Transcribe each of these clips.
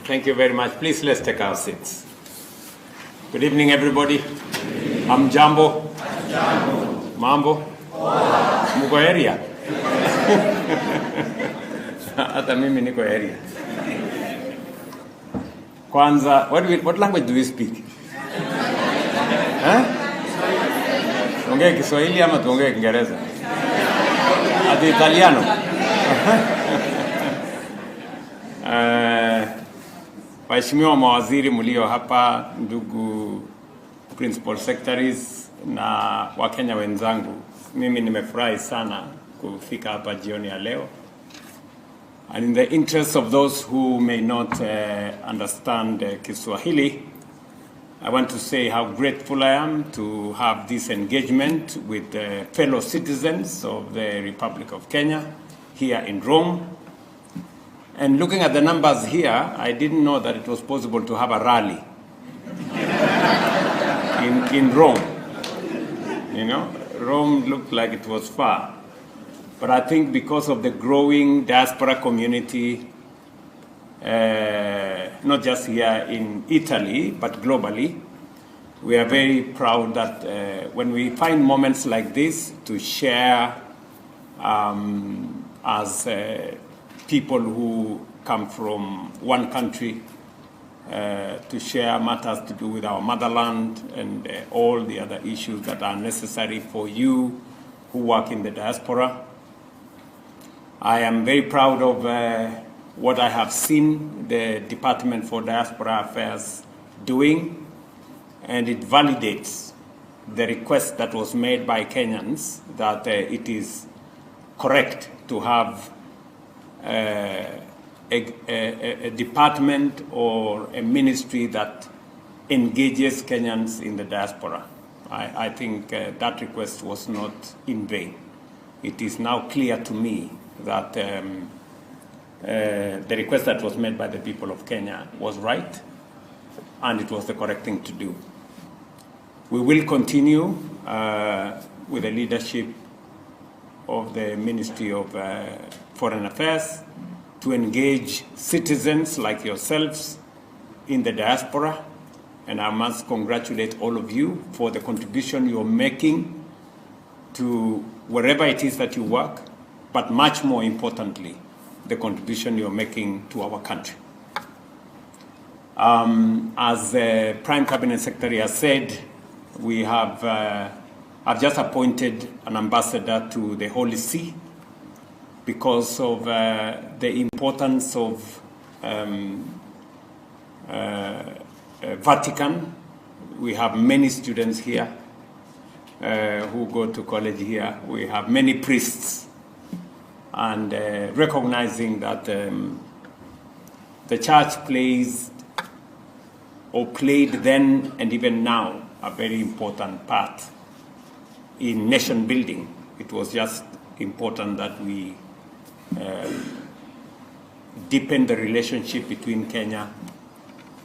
Thank you very much. Please, let's take our seats. Good evening, everybody. I'm Jambo. Mambo. Muko area. Hata mimi niko area. Kwanza, what language do we speak? Tuongee Kiswahili ama tuongee Kiingereza? Ati Italiano? Waheshimiwa mawaziri mlio hapa, ndugu principal secretaries na Wakenya wenzangu, mimi nimefurahi sana kufika hapa jioni ya leo. And in the interest of those who may not understand Kiswahili, I want to say how grateful I am to have this engagement with the fellow citizens of the Republic of Kenya here in Rome. And looking at the numbers here, I didn't know that it was possible to have a rally in Rome. You know, Rome looked like it was far. But I think because of the growing diaspora community, not just here in Italy, but globally, we are very proud that when we find moments like this to share as people who come from one country, to share matters to do with our motherland and all the other issues that are necessary for you who work in the diaspora. I am very proud of what I have seen the Department for Diaspora Affairs doing, and it validates the request that was made by Kenyans that it is correct to have a department or a ministry that engages Kenyans in the diaspora. I think that request was not in vain. It is now clear to me that the request that was made by the people of Kenya was right, and it was the correct thing to do. We will continue with the leadership of the Ministry of Foreign Affairs to engage citizens like yourselves in the diaspora, and I must congratulate all of you for the contribution you're making to wherever it is that you work, but much more importantly, the contribution you're making to our country. As the Prime Cabinet Secretary has said, we have I've just appointed an ambassador to the Holy See because of the importance of Vatican. We have many students here who go to college here. We have many priests, and recognizing that the church plays or played then and even now a very important part in nation building. It was just important that we deepen the relationship between Kenya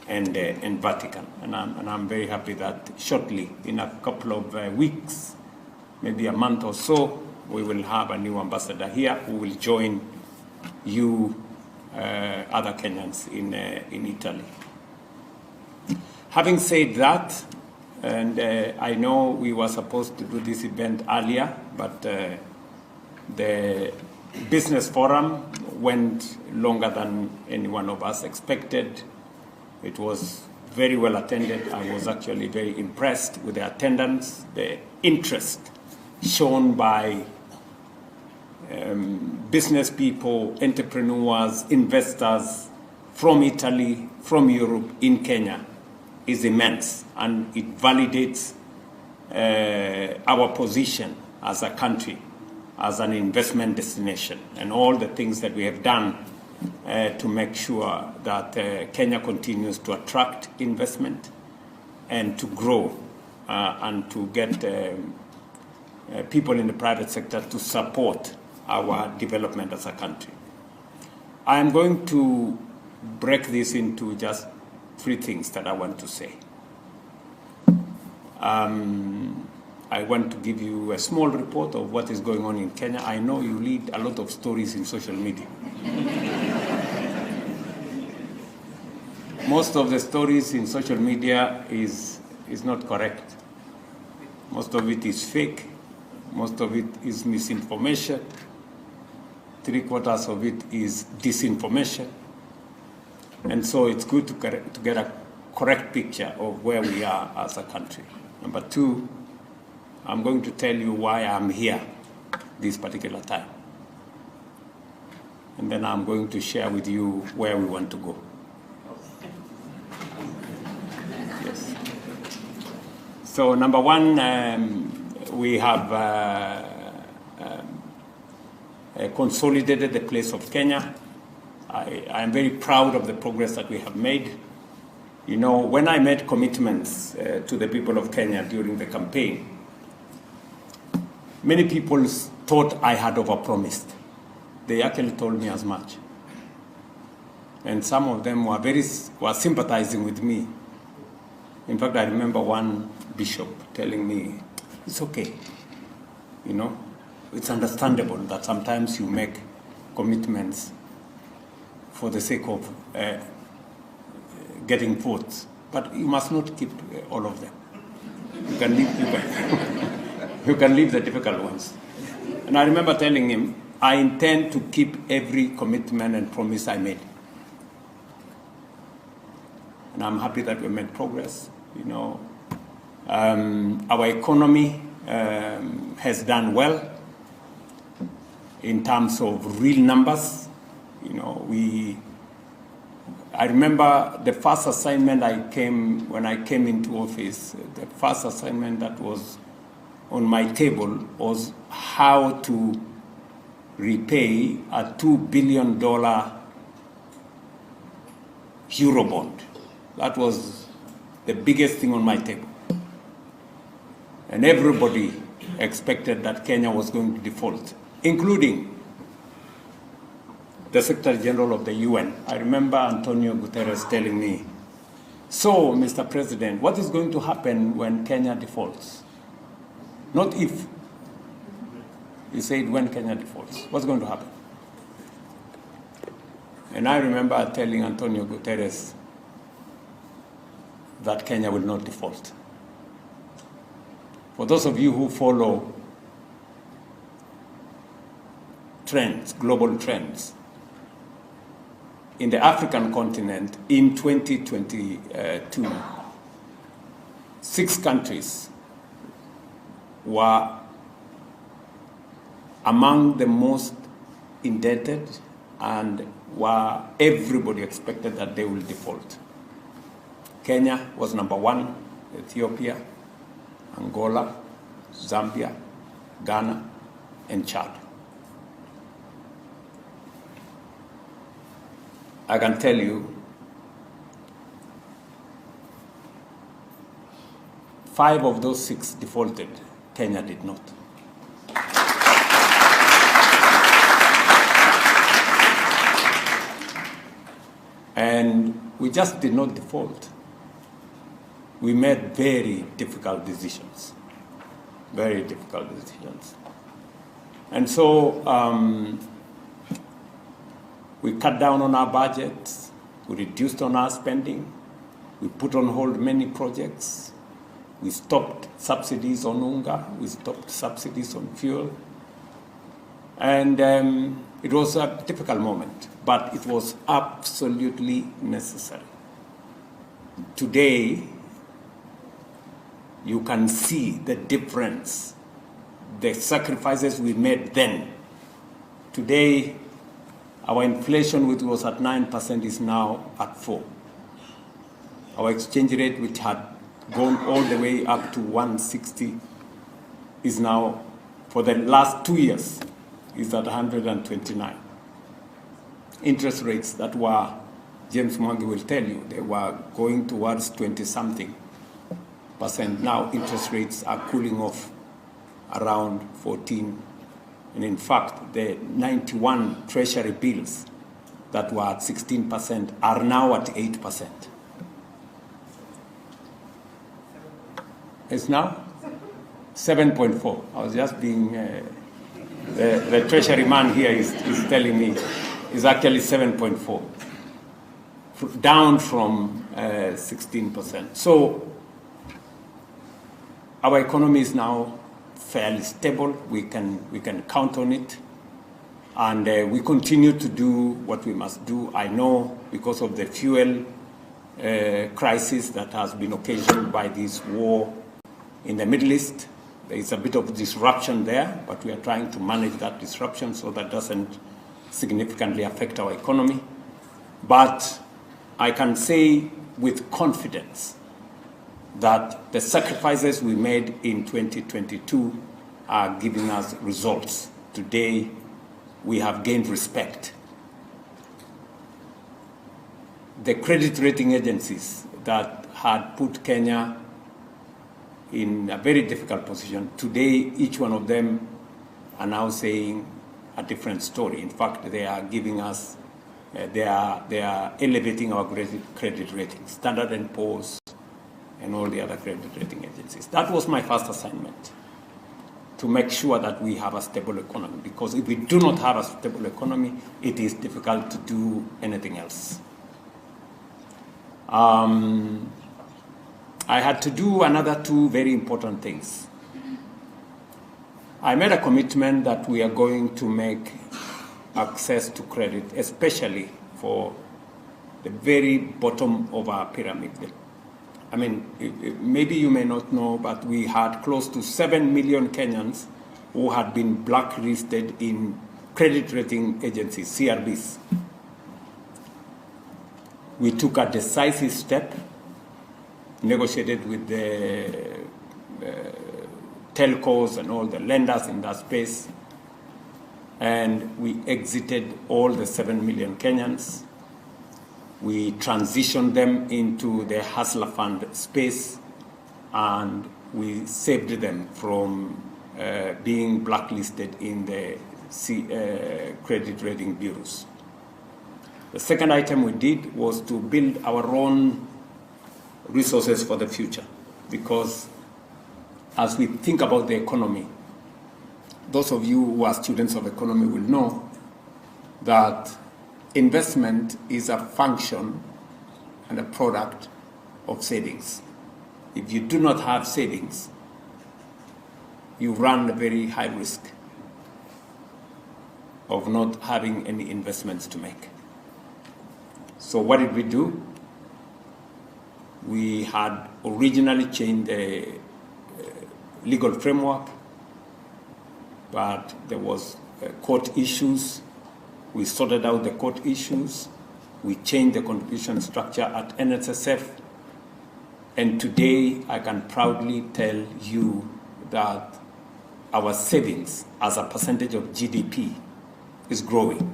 and Vatican. And I'm very happy that shortly, in a couple of weeks, maybe a month or so, we will have a new ambassador here who will join you other Kenyans in Italy. Having said that, and I know we were supposed to do this event earlier, but the business forum went longer than any one of us expected. It was very well attended. I was actually very impressed with the attendance, the interest shown by business people, entrepreneurs, investors from Italy, from Europe, in Kenya is immense, and it validates our position as a country, as an investment destination, and all the things that we have done to make sure that Kenya continues to attract investment and to grow and to get people in the private sector to support our development as a country. I am going to break this into just 3 things that I want to say. I want to give you a small report of what is going on in Kenya. I know you read a lot of stories in social media. most of the stories in social media is not correct. Most of it is fake. Most of it is misinformation. 3/4 of it is disinformation. And so it's good to get a correct picture of where we are as a country. Number two, I'm going to tell you why I'm here this particular time. And then I'm going to share with you where we want to go. Yes. So number one, we have consolidated the place of Kenya. I am very proud of the progress that we have made. You know, when I made commitments to the people of Kenya during the campaign, many people thought I had overpromised. They actually told me as much. And some of them were sympathizing with me. In fact, I remember one bishop telling me, it's okay. You know, it's understandable that sometimes you make commitments for the sake of getting votes, but you must not keep all of them. You can leave the difficult ones. And I remember telling him, I intend to keep every commitment and promise I made. And I'm happy that we made progress. You know, our economy has done well in terms of real numbers. You know, I remember the first assignment when I came into office, the first assignment that was on my table was how to repay a $2 billion Eurobond. That was the biggest thing on my table. And everybody expected that Kenya was going to default, including the Secretary General of the UN. I remember Antonio Guterres telling me, so, Mr. President, what is going to happen when Kenya defaults? Not if. He said, when Kenya defaults, what's going to happen? And I remember telling Antonio Guterres that Kenya will not default. For those of you who follow trends, global trends, in the African continent in 2022, 6 countries were among the most indebted and everybody expected that they will default. Kenya was number 1, Ethiopia, Angola, Zambia, Ghana, and Chad. I can tell you, 5 of those 6 defaulted. Kenya did not. And we just did not default. We made very difficult decisions. Very difficult decisions. And so we cut down on our budgets, we reduced on our spending, we put on hold many projects, we stopped subsidies on unga, we stopped subsidies on fuel. And it was a difficult moment, but it was absolutely necessary. Today, you can see the difference, the sacrifices we made then. Today, our inflation, which was at 9%, is now at 4%. Our exchange rate, which had gone all the way up to 160, is now, for the last 2 years, is at 129. Interest rates that were, James Mwangi will tell you, they were going towards 20-something%. Now interest rates are cooling off around 14%. And in fact, the 91 treasury bills that were at 16% are now at 8%. It's now 7.4. I was just being, the treasury man here is telling me it's actually 7.4 down from 16%. So our economy is now fairly stable. We can count on it. And we continue to do what we must do. I know because of the fuel crisis that has been occasioned by this war in the Middle East, there is a bit of disruption there, but we are trying to manage that disruption so that doesn't significantly affect our economy. But I can say with confidence that the sacrifices we made in 2022 are giving us results. Today, we have gained respect. The credit rating agencies that had put Kenya in a very difficult position, today each one of them are now saying a different story. In fact, they are giving us, they are elevating our credit ratings, Standard & Poor's and all the other credit rating agencies. That was my first assignment, to make sure that we have a stable economy, because if we do not have a stable economy, it is difficult to do anything else. I had to do another two very important things. I made a commitment that we are going to make access to credit, especially for the very bottom of our pyramid. I mean, maybe you may not know, but we had close to 7 million Kenyans who had been blacklisted in credit rating agencies, CRBs. We took a decisive step, negotiated with the telcos and all the lenders in that space, and we exited all the 7 million Kenyans. We transitioned them into the Hustler Fund space, and we saved them from being blacklisted in the credit rating bureaus. The second item we did was to build our own resources for the future, because as we think about the economy, those of you who are students of economy will know that investment is a function and a product of savings. If you do not have savings, you run a very high risk of not having any investments to make. So what did we do? We had originally changed the legal framework, but there was court issues. We sorted out the court issues. We changed the contribution structure at NSSF. And today, I can proudly tell you that our savings as a percentage of GDP is growing.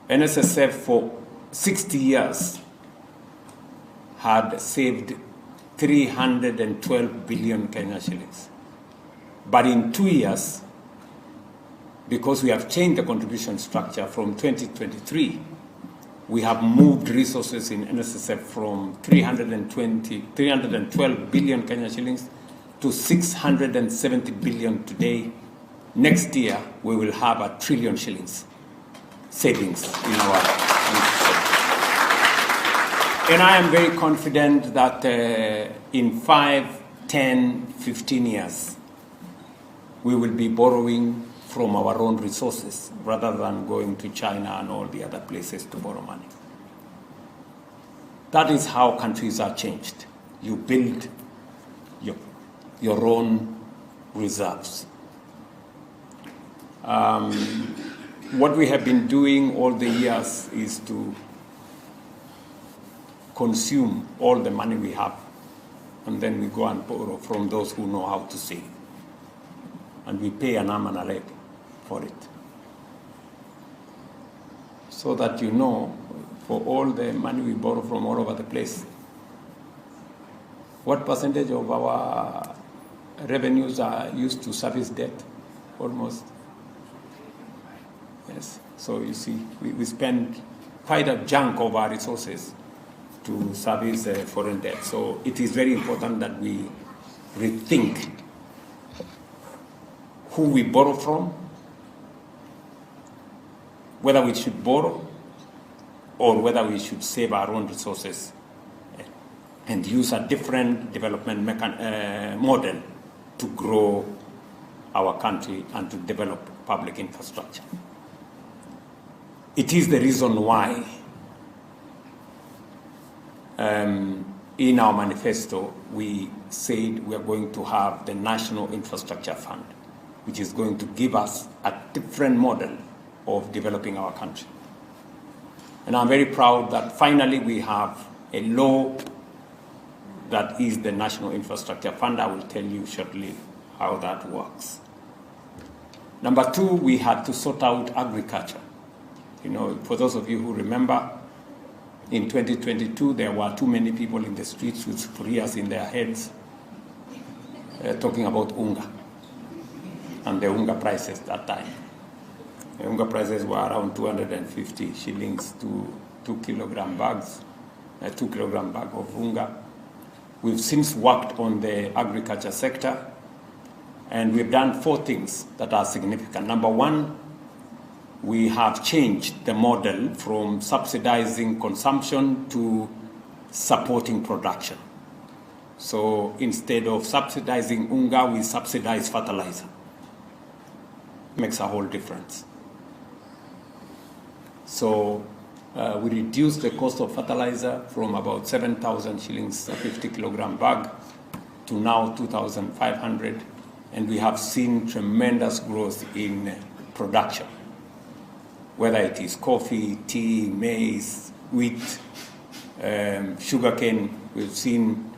NSSF for 60 years had saved 312 billion Kenya shillings. But in 2 years, because we have changed the contribution structure from 2023, we have moved resources in NSSF from 312 billion Kenya shillings to 670 billion today. Next year, we will have 1 trillion shillings savings in our NSSF. And I am very confident that in 5, 10, 15 years, we will be borrowing from our own resources rather than going to China and all the other places to borrow money. That is how countries are changed. You build your own reserves. What we have been doing all the years is to consume all the money we have, and then we go and borrow from those who know how to save. And we pay an arm and a leg for it. So that you know, for all the money we borrow from all over the place, what percentage of our revenues are used to service debt? Almost. Yes. So you see, we spend quite a chunk of our resources to service foreign debt. So it is very important that we rethink who we borrow from, whether we should borrow, or whether we should save our own resources and use a different development model to grow our country and to develop public infrastructure. It is the reason why in our manifesto we said we are going to have the National Infrastructure Fund, which is going to give us a different model of developing our country. And I'm very proud that finally we have a law that is the National Infrastructure Fund. I will tell you shortly how that works. Number two, we had to sort out agriculture. You know, for those of you who remember, in 2022, there were too many people in the streets with sufurias in their heads talking about unga and the unga prices that time. The unga prices were around 250 shillings to 2 kilogram bags, a 2 kilogram bag of unga. We've since worked on the agriculture sector, and we've done 4 things that are significant. Number one, we have changed the model from subsidizing consumption to supporting production. So instead of subsidizing unga, we subsidize fertilizer. Makes a whole difference. So we reduced the cost of fertilizer from about 7,000 shillings a 50 kilogram bag to now 2,500, and we have seen tremendous growth in production, whether it is coffee, tea, maize, wheat, sugarcane. We've seen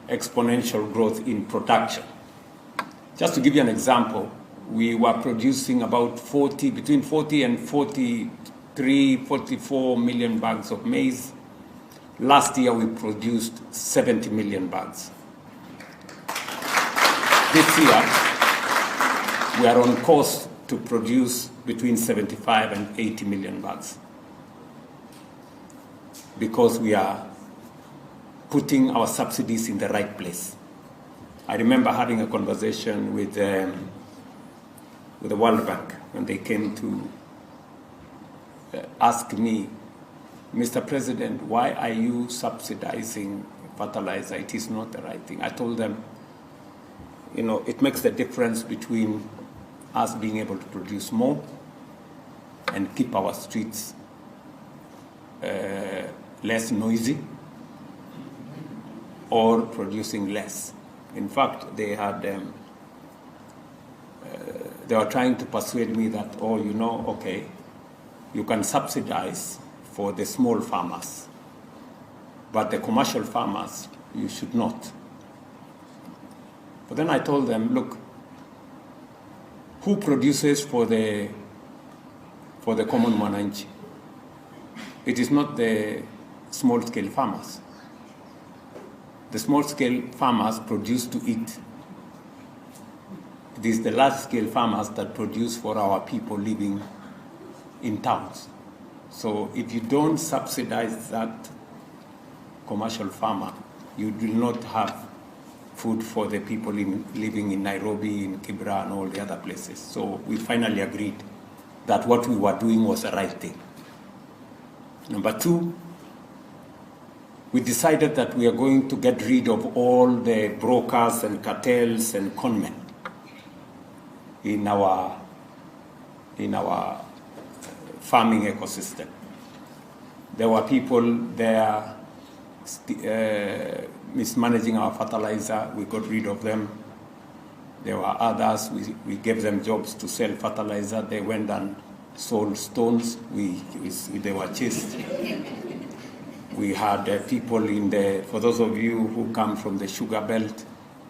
exponential growth in production. Just to give you an example, we were producing about between 40 and 43, 44 million bags of maize. Last year we produced 70 million bags. This year we are on course to produce between 75 and 80 million bags, because we are putting our subsidies in the right place. I remember having a conversation with the World Bank when they came to ask me, Mr. President, why are you subsidizing fertilizer? It is not the right thing. I told them, you know, it makes the difference between us being able to produce more and keep our streets less noisy, or producing less. In fact, they were trying to persuade me that, oh, you know, okay, you can subsidize for the small farmers, but the commercial farmers, you should not. But then I told them, look, who produces for the common mwananchi? It is not the small-scale farmers. The small-scale farmers produce to eat. It is the large-scale farmers that produce for our people living in towns. So if you don't subsidize that commercial farmer, you will not have food for the people living in Nairobi, in Kibra, and all the other places. So we finally agreed that what we were doing was the right thing. Number two, we decided that we are going to get rid of all the brokers and cartels and conmen in our farming ecosystem. There were people there mismanaging our fertilizer. We got rid of them. There were others. We gave them jobs to sell fertilizer. They went and sold stones. They were chased. We had people for those of you who come from the sugar belt,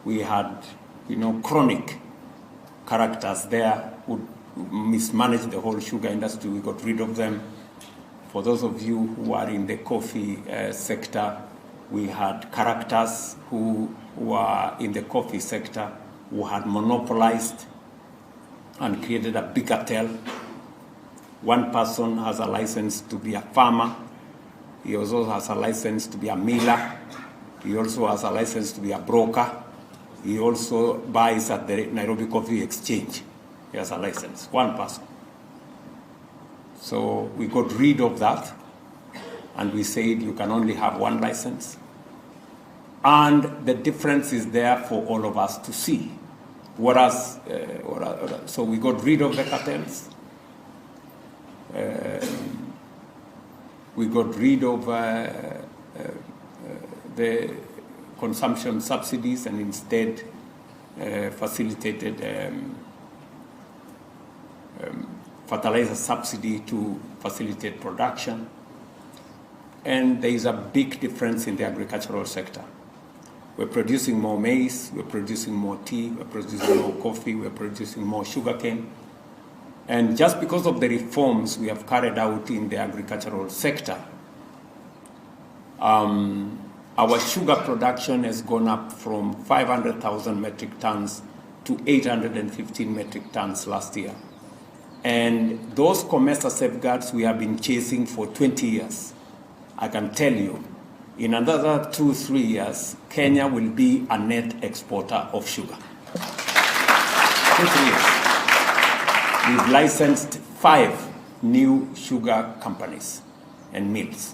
we had, you know, chronic characters there who mismanaged the whole sugar industry. We got rid of them. For those of you who are in the coffee sector, we had characters who were in the coffee sector who had monopolized and created a big cartel. One person has a license to be a farmer. He also has a license to be a miller. He also has a license to be a broker. He also buys at the Nairobi Coffee Exchange. He has a license, one person. So we got rid of that. and we said you can only have one license. And the difference is there for all of us to see. So we got rid of the cartels. We got rid of the consumption subsidies and instead facilitated fertilizer subsidy to facilitate production. And there is a big difference in the agricultural sector. We're producing more maize, we're producing more tea, we're producing more coffee, we're producing more sugarcane. And just because of the reforms we have carried out in the agricultural sector, our sugar production has gone up from 500,000 metric tons to 815 metric tons last year. And those COMESA safeguards we have been chasing for 20 years. I can tell you, in another 2-3 years, Kenya will be a net exporter of sugar. 2-3 years. We've licensed 5 new sugar companies and mills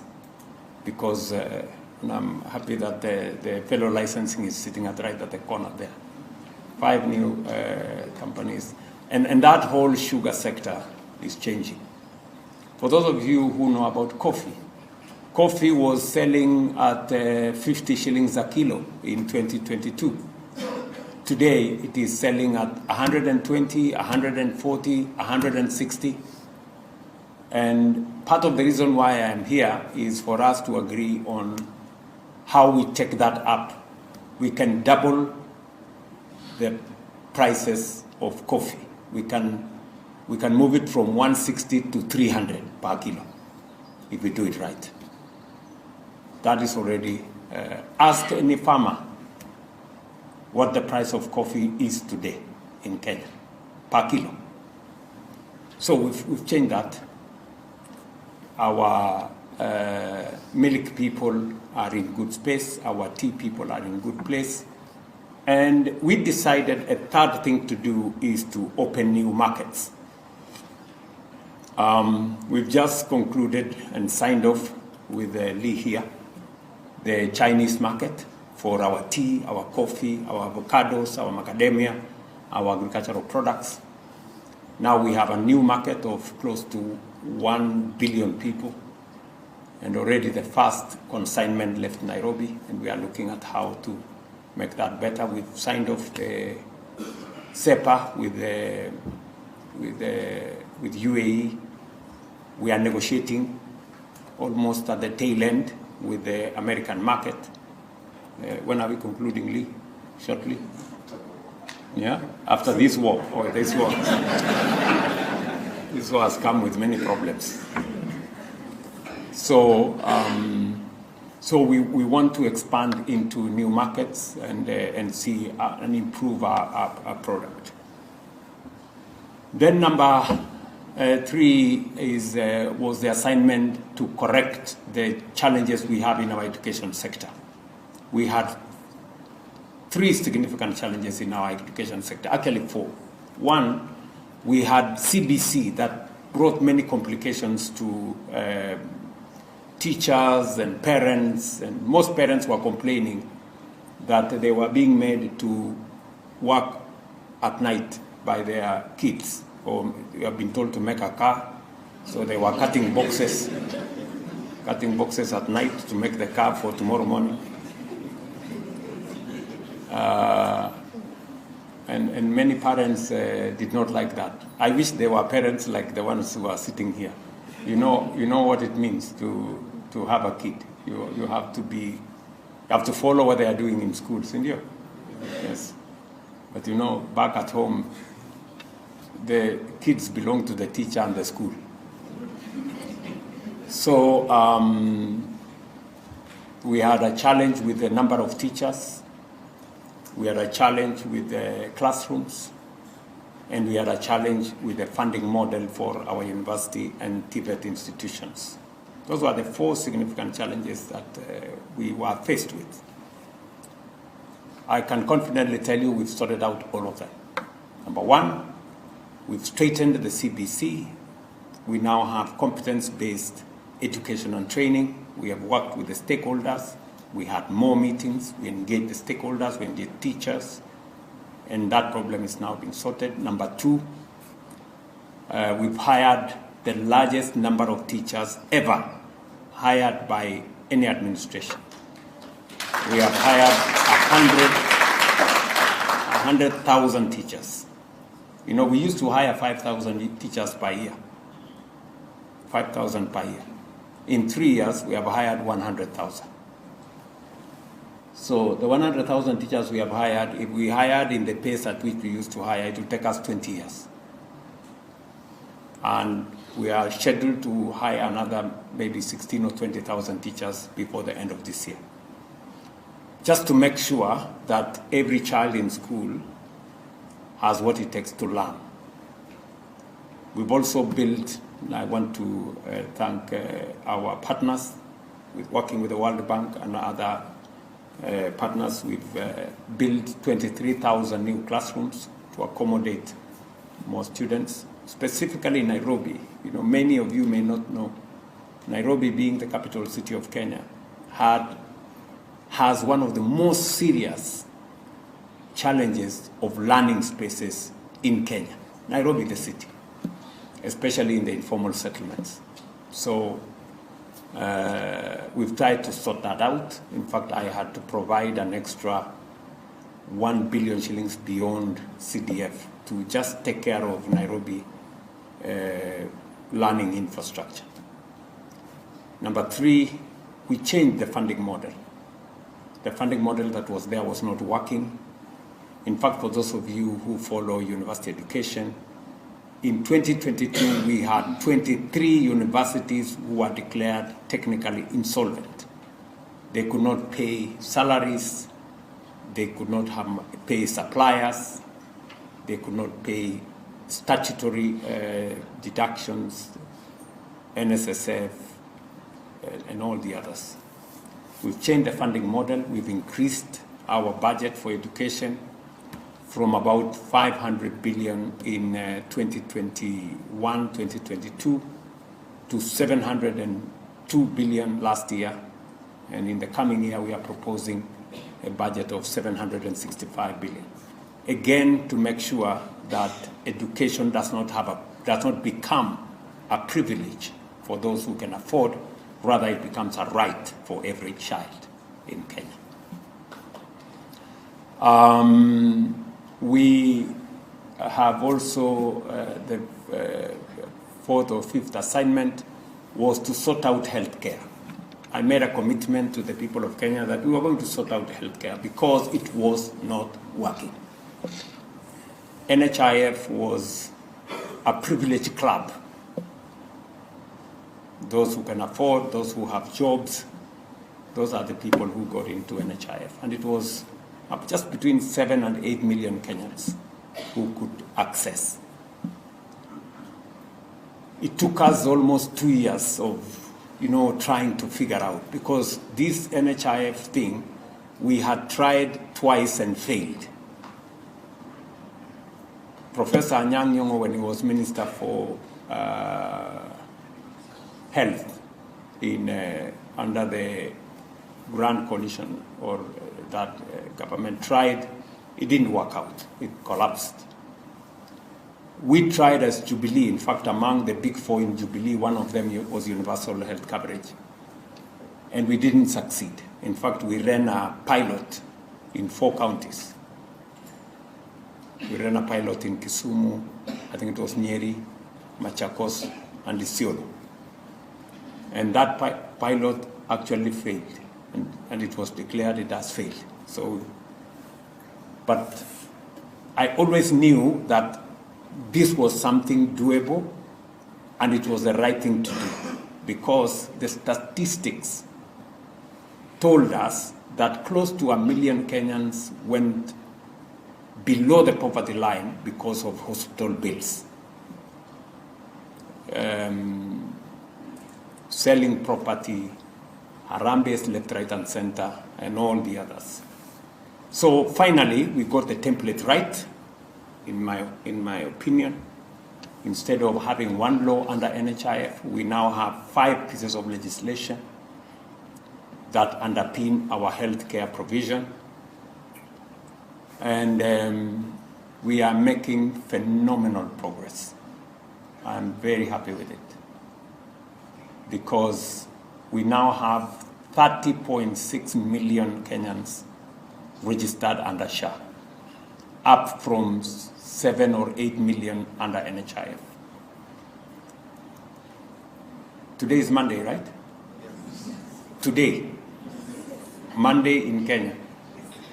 because and I'm happy that the fellow licensing is sitting right at the corner there. 5 new companies. And that whole sugar sector is changing. For those of you who know about coffee, coffee was selling at 50 shillings a kilo in 2022. Today, it is selling at 120, 140, 160. And part of the reason why I am here is for us to agree on how we take that up. We can double the prices of coffee. We can move it from 160 to 300 per kilo if we do it right. That is already, ask any farmer what the price of coffee is today in Kenya per kilo. So we've changed that. Our milk people are in good space. Our tea people are in good place. And we decided a third thing to do is to open new markets. We've just concluded and signed off with Lee here, the Chinese market for our tea, our coffee, our avocados, our macadamia, our agricultural products. Now we have a new market of close to 1 billion people. And already the first consignment left Nairobi, and we are looking at how to make that better. We've signed off the CEPA with UAE. We are negotiating almost at the tail end with the American market. When are we concluding, Lee? Shortly? Yeah? After this war, this war. This war has come with many problems. So we want to expand into new markets and see and improve our product. Then number 3 was the assignment to correct the challenges we have in our education sector. We had 3 significant challenges in our education sector, actually 4. 1, we had CBC that brought many complications to teachers and parents, and most parents were complaining that they were being made to work at night by their kids, or you have been told to make a car, so they were cutting boxes at night to make the car for tomorrow morning. And many parents did not like that. I wish there were parents like the ones who are sitting here. You know what it means to have a kid. You have to follow what they are doing in schools, and yes. But back at home, the kids belong to the teacher and the school. So we had a challenge with the number of teachers. We had a challenge with the classrooms, and we had a challenge with the funding model for our university and TVET institutions. Those were the 4 significant challenges that we were faced with. I can confidently tell you we've sorted out all of them. Number 1, we've straightened the CBC. We now have competence-based education and training. We have worked with the stakeholders. We had more meetings. We engaged the stakeholders. We engaged teachers. And that problem is now being sorted. Number two, we've hired the largest number of teachers ever hired by any administration. We have hired 100,000 teachers. You know, we used to hire 5,000 teachers per year. 5,000 per year. In 3 years, we have hired 100,000. So the 100,000 teachers we have hired, if we hired in the pace at which we used to hire, it will take us 20 years. And we are scheduled to hire another maybe 16 or 20,000 teachers before the end of this year. Just to make sure that every child in school has what it takes to learn. We've also built, and I want to thank our partners, working with the World Bank and other partners. We've built 23,000 new classrooms to accommodate more students, specifically in Nairobi. You know, many of you may not know, Nairobi, being the capital city of Kenya, has one of the most serious challenges of learning spaces in Kenya. Nairobi, the city, especially in the informal settlements. So we've tried to sort that out. In fact, I had to provide an extra 1 billion shillings beyond CDF to just take care of Nairobi learning infrastructure. Number three, we changed the funding model. The funding model that was there was not working. In fact, for those of you who follow university education, in 2022, we had 23 universities who were declared technically insolvent. They could not pay salaries, they could not pay suppliers, they could not pay statutory deductions, NSSF, and all the others. We've changed the funding model. We've increased our budget for education from about 500 billion in 2021-2022 to 702 billion last year. And in the coming year, we are proposing a budget of 765 billion. Again, to make sure that education does not become a privilege for those who can afford, rather it becomes a right for every child in Kenya. We have also, the fourth or fifth assignment was to sort out healthcare. I made a commitment to the people of Kenya that we were going to sort out healthcare because it was not working. NHIF was a privileged club. Those who can afford, those who have jobs, those are the people who got into NHIF. And it was just between 7 and 8 million Kenyans who could access. It took us almost 2 years of, trying to figure out, because this NHIF thing, we had tried twice and failed. Professor Anyang' Nyong'o, when he was Minister for Health under the Grand Coalition, or that government tried, it didn't work out. It collapsed. We tried as Jubilee. In fact, among the big four in Jubilee, one of them was universal health coverage. And we didn't succeed. In fact, we ran a pilot in 4 counties. We ran a pilot in Kisumu, I think it was Nyeri, Machakos, and Isiolo. And that pilot actually failed. And it was declared it has failed. But I always knew that this was something doable, and it was the right thing to do, because the statistics told us that close to 1 million Kenyans went below the poverty line because of hospital bills, selling property, Harambes left, right, and center, and all the others. So finally, we got the template right, in my opinion. Instead of having one law under NHIF, we now have 5 pieces of legislation that underpin our healthcare provision. And we are making phenomenal progress. I'm very happy with it because we now have 30.6 million Kenyans registered under SHA, up from 7 or 8 million under NHIF. Today is Monday, right? Yes. Today, Monday in Kenya,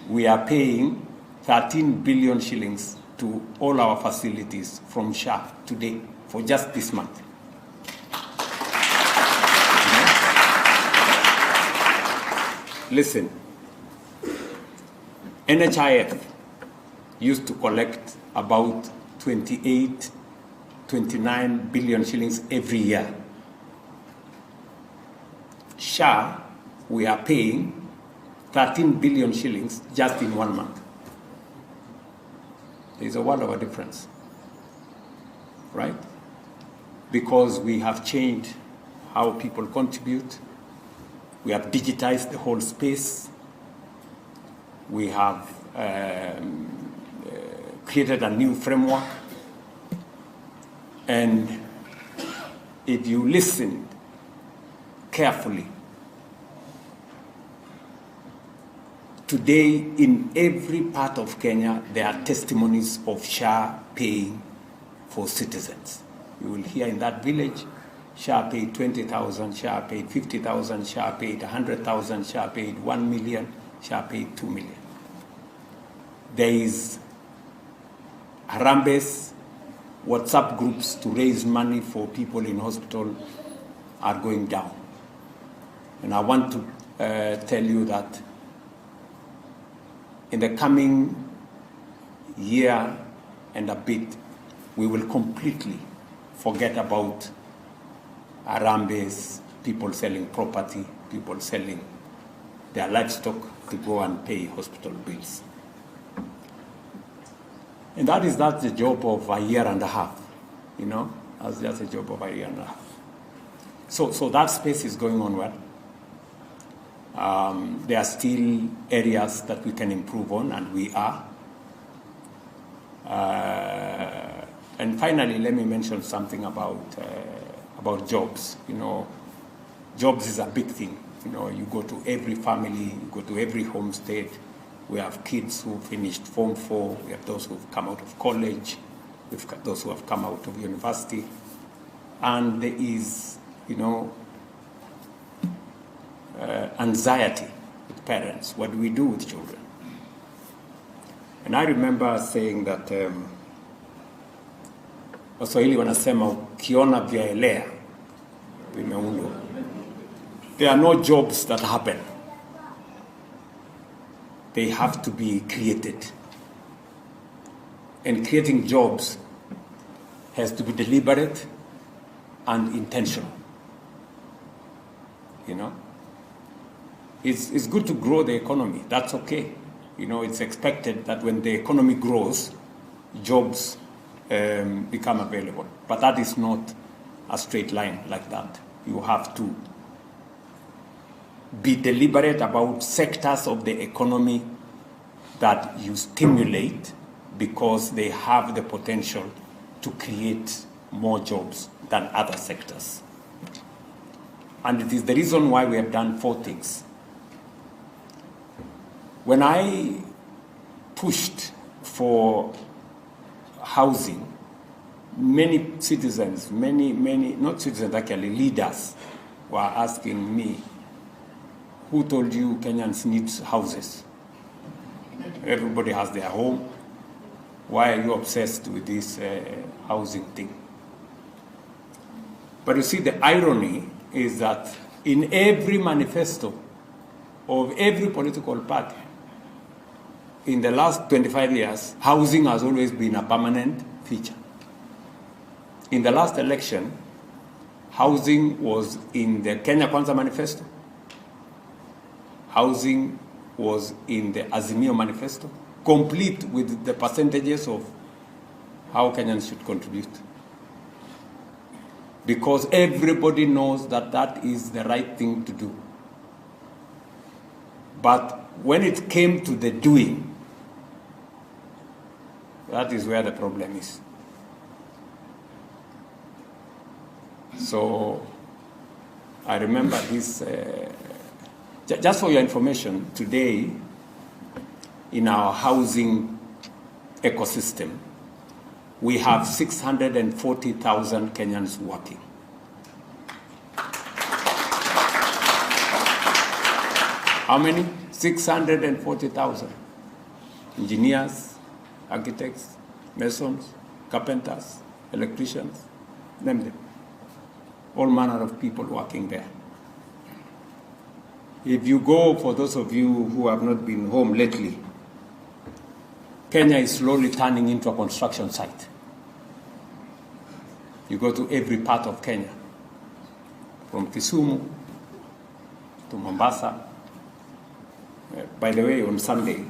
we are paying 13 billion shillings to all our facilities from SHA today for just this month. Listen, NHIF used to collect about 28, 29 billion shillings every year. SHA, we are paying 13 billion shillings just in 1 month. There's a world of a difference, right? Because we have changed how people contribute. We have digitized the whole space. We have created a new framework. And if you listen carefully, today in every part of Kenya, there are testimonies of SHA paying for citizens. You will hear in that village, SHA paid 20,000, SHA paid 50,000, SHA paid 100,000, SHA paid 1 million, SHA paid 2 million. There is Harambes, WhatsApp groups to raise money for people in hospital are going down. And I want to tell you that in the coming year and a bit, we will completely forget about Harambes, people selling property, people selling their livestock to go and pay hospital bills. And that's the job of a year and a half, you know? That's just a job of a year and a half. So that space is going on well. There are still areas that we can improve on, and we are. And finally, let me mention something about jobs. You know, jobs is a big thing. You know, you go to every family, you go to every homestead. We have kids who finished Form 4. We have those who have come out of college. We've got those who have come out of university. And there is, you know, anxiety with parents. What do we do with children? And I remember saying that Waswahili wanasema ukiona vyaelea vimeundwa. There are no jobs that happen. They have to be created. And creating jobs has to be deliberate and intentional. You know? It's good to grow the economy. That's okay. You know, it's expected that when the economy grows, jobs become available. But that is not a straight line like that. You have to be deliberate about sectors of the economy that you stimulate because they have the potential to create more jobs than other sectors. And it is the reason why we have done 4 things. When I pushed for housing, many citizens, not citizens actually, leaders were asking me, who told you Kenyans need houses? Everybody has their home. Why are you obsessed with this housing thing? But you see, the irony is that in every manifesto of every political party, in the last 25 years, housing has always been a permanent feature. In the last election, housing was in the Kenya Kwanza manifesto. Housing was in the Azimio manifesto, complete with the percentages of how Kenyans should contribute. Because everybody knows that that is the right thing to do. But when it came to the doing, that is where the problem is. So I remember this, just for your information, today in our housing ecosystem, we have 640,000 Kenyans working. How many? 640,000. Engineers, architects, masons, carpenters, electricians, name them. All manner of people working there. If you go, for those of you who have not been home lately, Kenya is slowly turning into a construction site. You go to every part of Kenya, from Kisumu to Mombasa. By the way, on Saturday,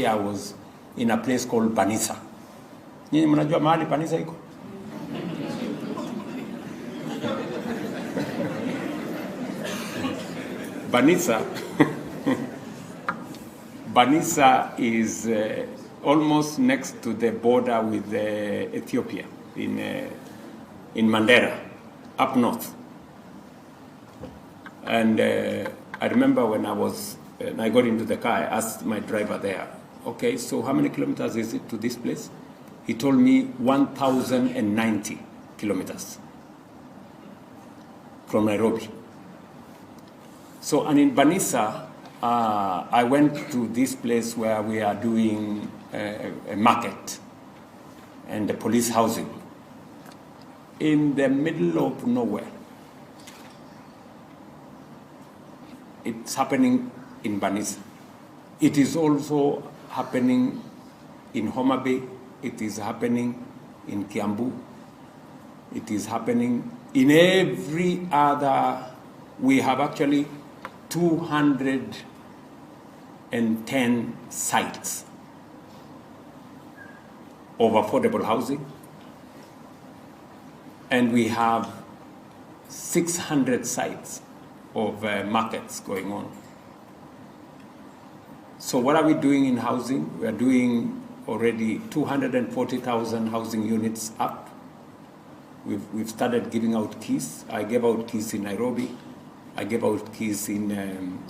I was in a place called Banisa. Nyinyi mnajua mahali Banisa iko? Banisa is almost next to the border with Ethiopia in Mandera, up north. And I remember when I got into the car, I asked my driver there, okay, so how many kilometers is it to this place? He told me 1,090 kilometers from Nairobi. So, and in Banisa, I went to this place where we are doing a market and the police housing in the middle of nowhere. It's happening in Banisa. It is also happening in Homa Bay. It is happening in Kiambu. It is happening in every other. We have actually 210 sites of affordable housing, and we have 600 sites of markets going on. So what are we doing in housing? We are doing already 240,000 housing units up. We've started giving out keys. I gave out keys in Nairobi. I gave out keys in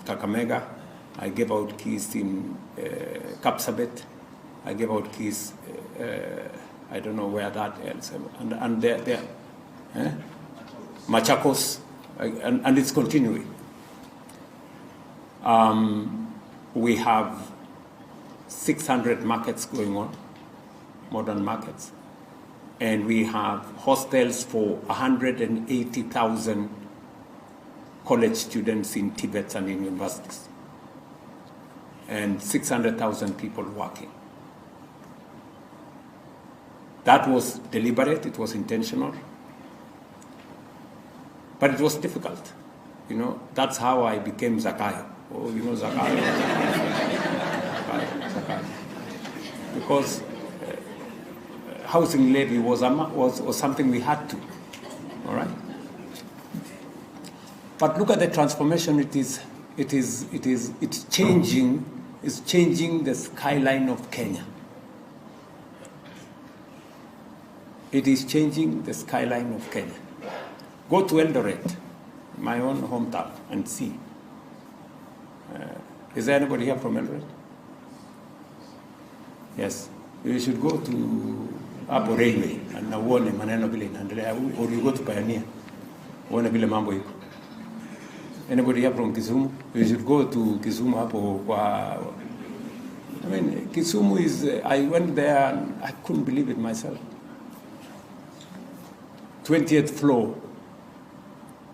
Kakamega. I gave out keys in Kapsabet. I gave out keys, I don't know where that else. And there, Machakos. And it's continuing. We have 600 markets going on, modern markets, and we have hostels for 180,000 college students in Tibet and in universities, and 600,000 people working. That was deliberate, it was intentional. But it was difficult. You know, that's how I became Zakayo. Oh, you know Zakayo? Zakayo. Because housing levy was something we had to, all right? But look at the transformation it's changing the skyline of Kenya. It is changing the skyline of Kenya. Go to Eldoret, my own hometown, and see. Is there anybody here from Eldoret? Yes. You should go to Apo Railway and uone maneno vile inaendelea, or you go to Pioneer, uone vile mambo iko. Anybody here from Kisumu? You should go to Kisumu hapo kwa. I mean, Kisumu is. I went there and I couldn't believe it myself. 20th floor.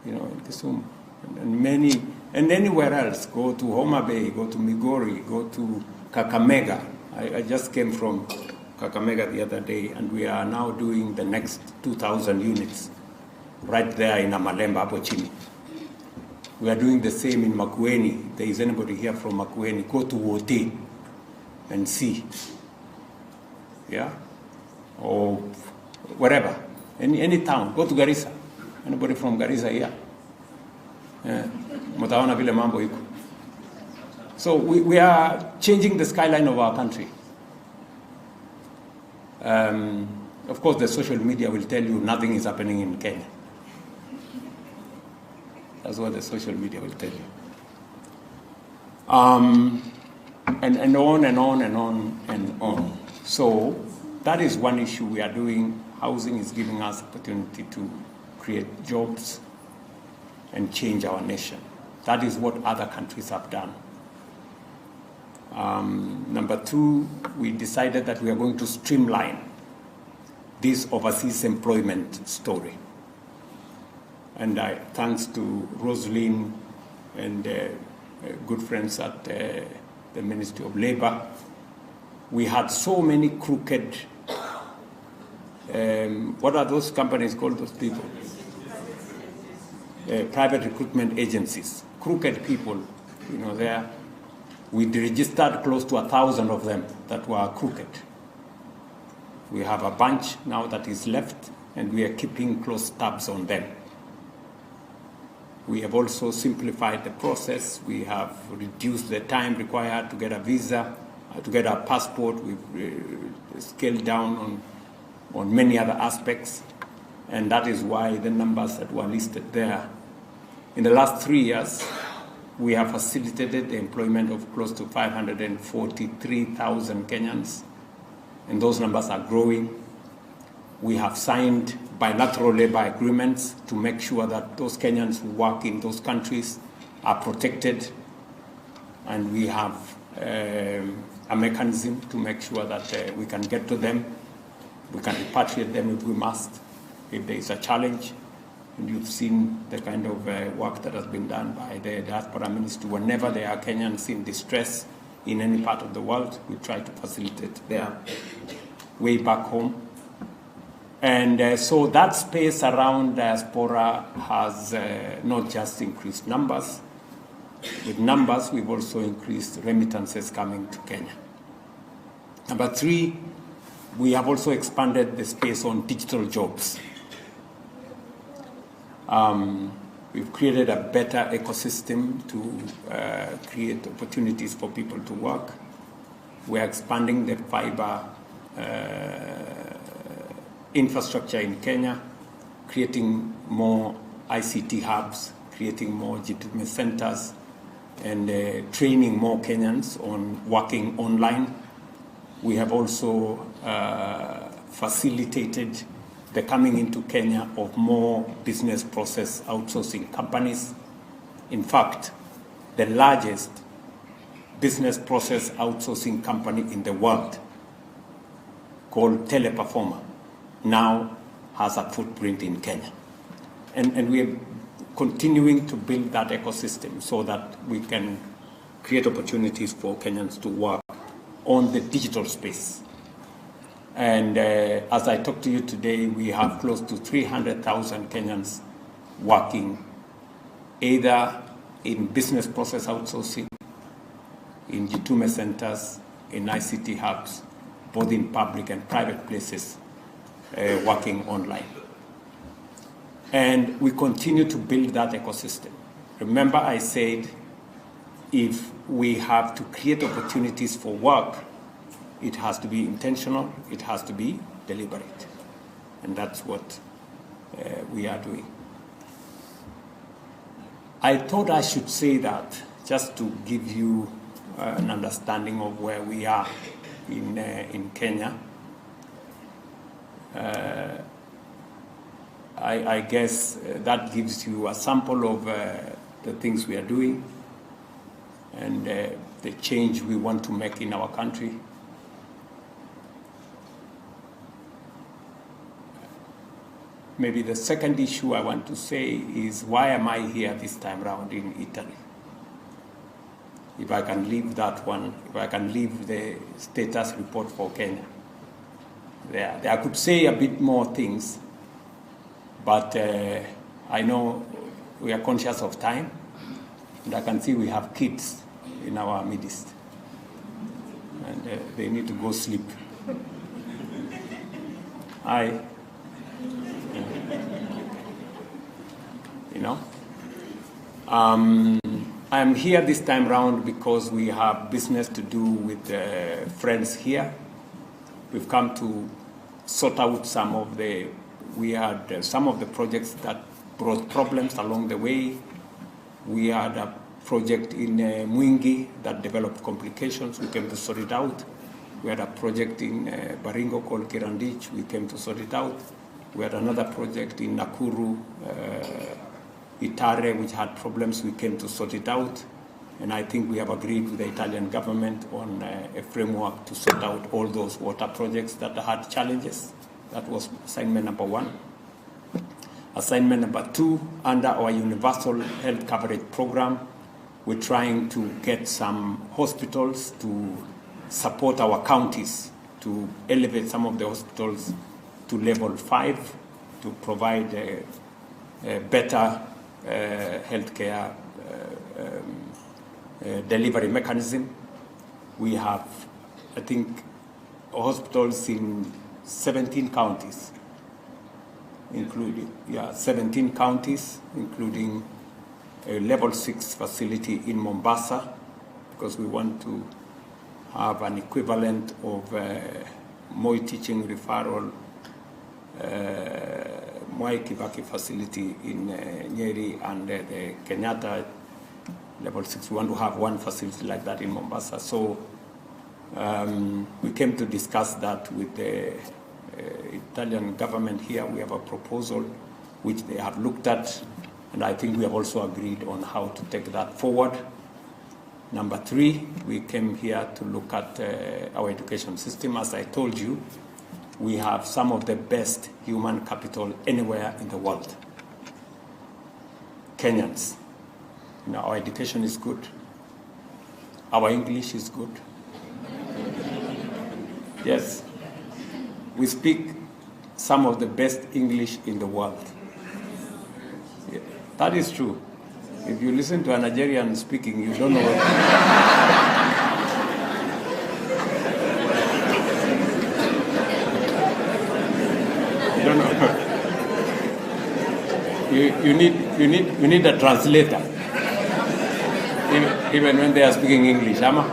You know, in Kisumu, and anywhere else. Go to Homa Bay, go to Migori, go to Kakamega. I just came from Kakamega the other day, and we are now doing the next 2,000 units right there in Amalemba, Apo Chini. We are doing the same in Makueni. There is anybody here from Makueni? Go to Wote and see. Yeah? Or wherever. Any town. Go to Garissa. Anybody from Garissa here? Mutaona vile mambo iko. So we are changing the skyline of our country. Of course, the social media will tell you nothing is happening in Kenya. That's what the social media will tell you. And on and on and on and on. So that is one issue we are doing. Housing is giving us opportunity to create jobs and change our nation. That is what other countries have done. Number two, we decided that we are going to streamline this overseas employment story. And thanks to Rosalyn and good friends at the Ministry of Labor, we had so many crooked, what are those companies called, those people? Private recruitment agencies, crooked people, you know, there. We registered close to 1,000 of them that were crooked. We have a bunch now that is left, and we are keeping close tabs on them. We have also simplified the process. We have reduced the time required to get a visa, to get a passport. We've scaled down on many other aspects, and that is why the numbers that were listed there. In the last 3 years, we have facilitated the employment of close to 543,000 Kenyans, and those numbers are growing. We have signed bilateral labor agreements to make sure that those Kenyans who work in those countries are protected, and we have a mechanism to make sure that we can get to them. We can repatriate them if we must, if there is a challenge. And you've seen the kind of work that has been done by the Diaspora Ministry. Whenever there are Kenyans in distress in any part of the world, we try to facilitate their way back home. And so that space around diaspora has not just increased numbers. With numbers, we've also increased remittances coming to Kenya. Number three, we have also expanded the space on digital jobs. We've created a better ecosystem to create opportunities for people to work. We're expanding the fiber infrastructure in Kenya, creating more ICT hubs, creating more GTM centers, and training more Kenyans on working online. We have also facilitated the coming into Kenya of more business process outsourcing companies. In fact, the largest business process outsourcing company in the world, called Teleperformer, now has a footprint in Kenya. And we are continuing to build that ecosystem so that we can create opportunities for Kenyans to work on the digital space. And as I talk to you today, we have close to 300,000 Kenyans working either in business process outsourcing, in GTM centers, in ICT hubs, both in public and private places, working online. And we continue to build that ecosystem. Remember I said, if we have to create opportunities for work, it has to be intentional, it has to be deliberate. And that's what we are doing. I thought I should say that just to give you an understanding of where we are in Kenya. I guess that gives you a sample of the things we are doing and the change we want to make in our country. Maybe the second issue I want to say is, why am I here this time around in Italy? If I can leave that one, if I can leave the status report for Kenya. I could say a bit more things, but I know we are conscious of time, and I can see we have kids in our midst, and they need to go sleep. you know. I'm here this time round because we have business to do with friends here. We've come to sort out some of the projects that brought problems along the way. We had a project in Mwingi that developed complications. We came to sort it out. We had a project in Baringo called Kirandich. We came to sort it out. We had another project in Nakuru, Itare, which had problems. We came to sort it out. And I think we have agreed with the Italian government on a framework to sort out all those water projects that had challenges. That was assignment number 1. Assignment number 2, under our universal health coverage program, we're trying to get some hospitals to support our counties, to elevate some of the hospitals to level 5, to provide a better healthcare delivery mechanism. We have, I think, hospitals in 17 counties, including 17 counties, including a level 6 facility in Mombasa, because we want to have an equivalent of Moi Teaching Referral, Mwai Kibaki facility in Nyeri, and the Kenyatta level 6. We want to have one facility like that in Mombasa. So we came to discuss that with the Italian government here. We have a proposal which they have looked at, and I think we have also agreed on how to take that forward. Number 3, we came here to look at our education system. As I told you, we have some of the best human capital anywhere in the world. Kenyans. You know, our education is good. Our English is good. Yes. We speak some of the best English in the world. Yeah, that is true. If you listen to a Nigerian speaking, you don't know what. You don't know. You need a translator. Even when they are speaking English, Ama.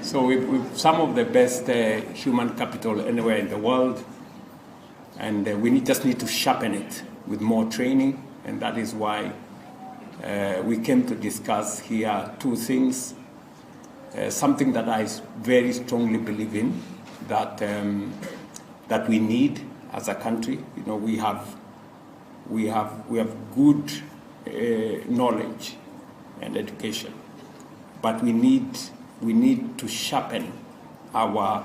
So we've some of the best human capital anywhere in the world, and we just need to sharpen it with more training, and that is why we came to discuss here 2 things. Something that I very strongly believe in, that we need as a country. You know, we have good knowledge and education, but we need to sharpen our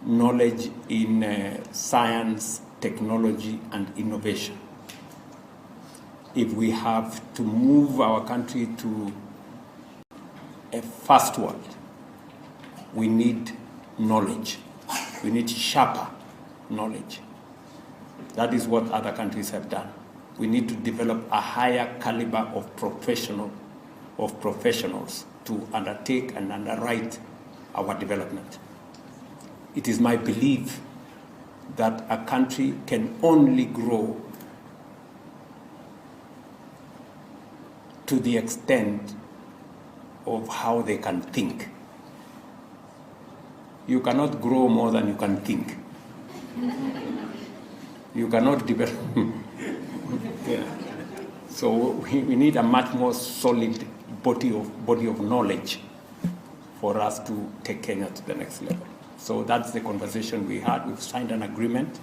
knowledge in science, technology, and innovation. If we have to move our country to a first world, we need knowledge. We need sharper knowledge. That is what other countries have done. We need to develop a higher caliber of professionals to undertake and underwrite our development. It is my belief that a country can only grow to the extent of how they can think. You cannot grow more than you can think. You cannot develop. Yeah. So we need a much more solid body of knowledge for us to take Kenya to the next level. So that's the conversation we had. We've signed an agreement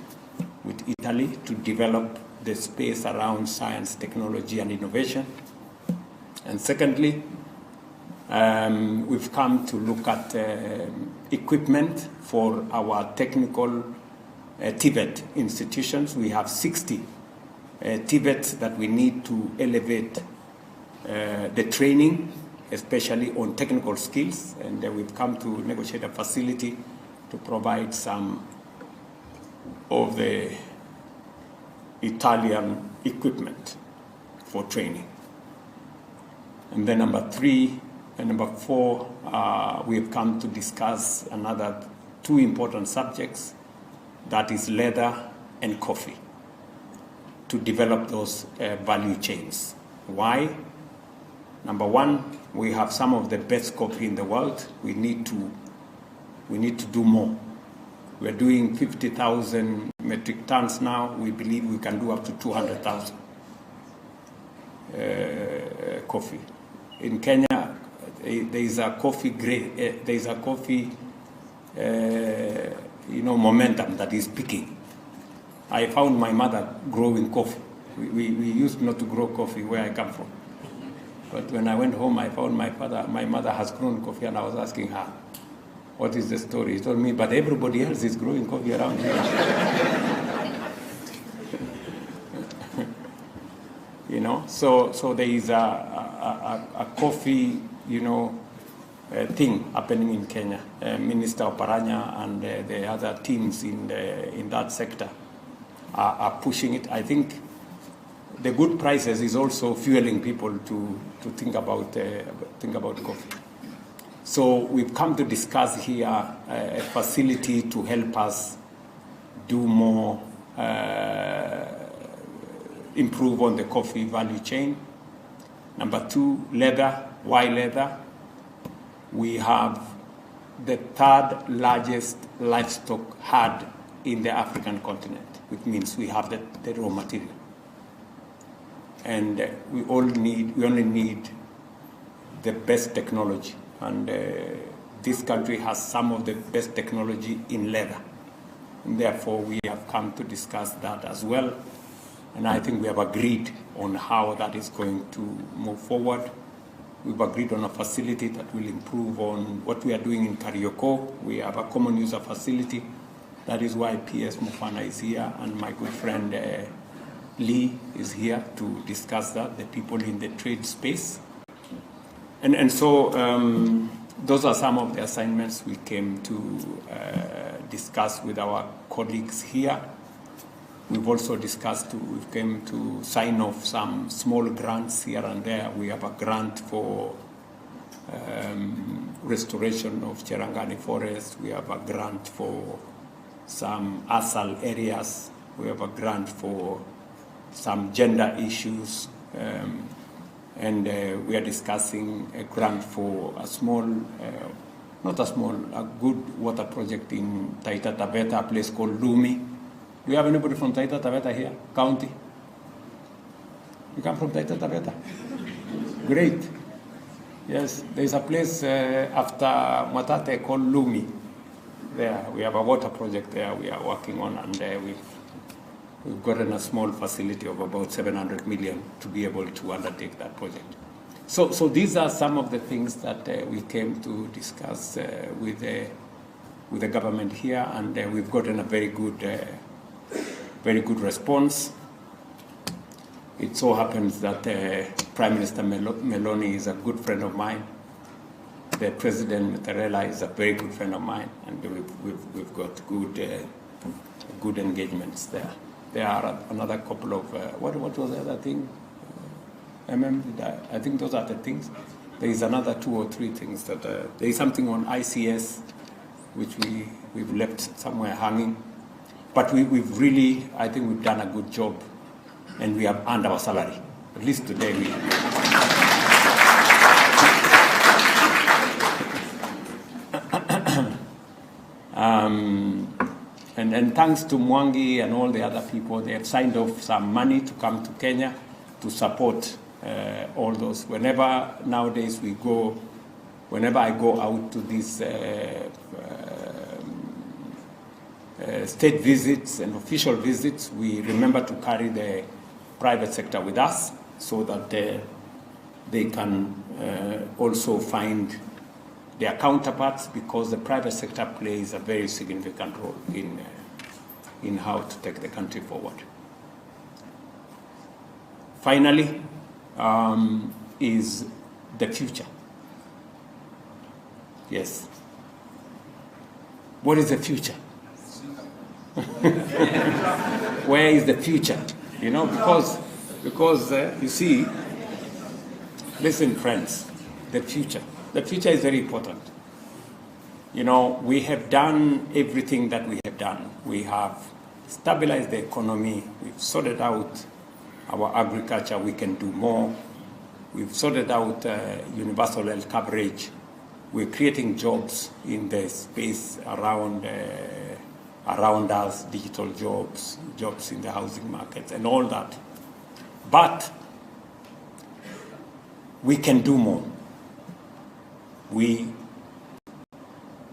with Italy to develop the space around science, technology, and innovation. And secondly, we've come to look at equipment for our technical TVET institutions. We have 60 TVETs that we need to elevate the training, especially on technical skills. And we've come to negotiate a facility to provide some of the Italian equipment for training. And then number 3 and number 4, we have come to discuss another 2 important subjects. that is leather and coffee, to develop those value chains. Why? Number one, we have some of the best coffee in the world. We need to do more. We're doing 50,000 metric tons now. We believe we can do up to 200,000 coffee. In Kenya, there is a coffee momentum that is peaking. I found my mother growing coffee. We used not to grow coffee where I come from. But when I went home, I found my mother has grown coffee, and I was asking her, what is the story? He told me, but everybody else is growing coffee around here. So there is a coffee, thing happening in Kenya. Minister Oparanya and the other teams in that sector are pushing it. I think the good prices is also fueling people to think about coffee. So we've come to discuss here a facility to help us do more, improve on the coffee value chain. Number two, leather. Why leather? We have the third largest livestock herd in the African continent, which means we have the raw material. And we only need the best technology. And this country has some of the best technology in leather. And therefore, we have come to discuss that as well. And I think we have agreed on how that is going to move forward. We've agreed on a facility that will improve on what we are doing in Karioko. We have a common user facility. That is why PS Mufana is here, and my good friend Lee is here to discuss that, the people in the trade space. And so those are some of the assignments we came to discuss with our colleagues here. We've also discussed, we came to sign off some small grants here and there. We have a grant for restoration of Cherangani Forest. We have a grant for some ASAL areas. We have a grant for some gender issues. And we are discussing a grant for a small, a good water project in Taita Taveta, a place called Lumi. Do you have anybody from Taita Taveta here? County? You come from Taita Taveta? Great. Yes, there's a place after Mwatate called Lumi. There, we have a water project there we are working on, and we've gotten a small facility of about 700 million to be able to undertake that project. So these are some of the things that we came to discuss with the government here, and we've gotten a very good response. It so happens that Prime Minister Meloni is a good friend of mine. The President Terela is a very good friend of mine, and we've got good engagements there. There are another couple of, what was the other thing? I think those are the things. There is another 2 or 3 things that, there is something on ICS, which we've left somewhere hanging. But we've really, I think we've done a good job, and we have earned our salary. At least today we. And thanks to Mwangi and all the other people, they have signed off some money to come to Kenya to support all those. Whenever nowadays whenever I go out to these state visits and official visits, we remember to carry the private sector with us so that they can also find their counterparts, because the private sector plays a very significant role in how to take the country forward. Finally, is the future. Yes. What is the future? Where is the future? Because you see, listen, friends, the future is very important. You know, we have done everything that we have done. We have stabilized the economy. We've sorted out our agriculture. We can do more. We've sorted out universal health coverage. We're creating jobs in the space around us, digital jobs, jobs in the housing market, and all that. But we can do more. We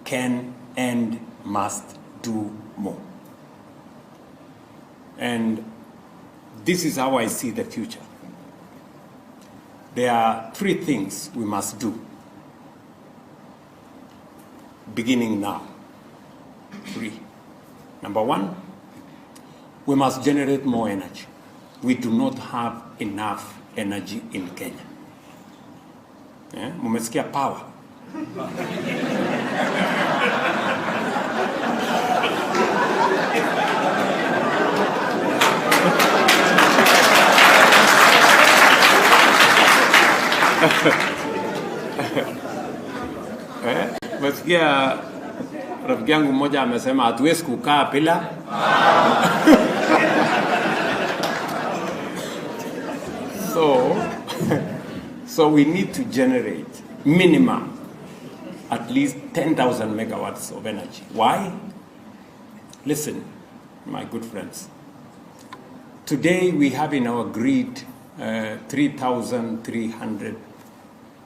can and must do more. And this is how I see the future. There are three things we must do, beginning now. Three. Number one, we must generate more energy. We do not have enough energy in Kenya. Mumesikia power. Mesikia rafiki yangu mmoja amesema hatuwezi kukaa bila. So we need to generate minimum at least 10,000 megawatts of energy. Why? Listen, my good friends. Today we have in our grid 3,300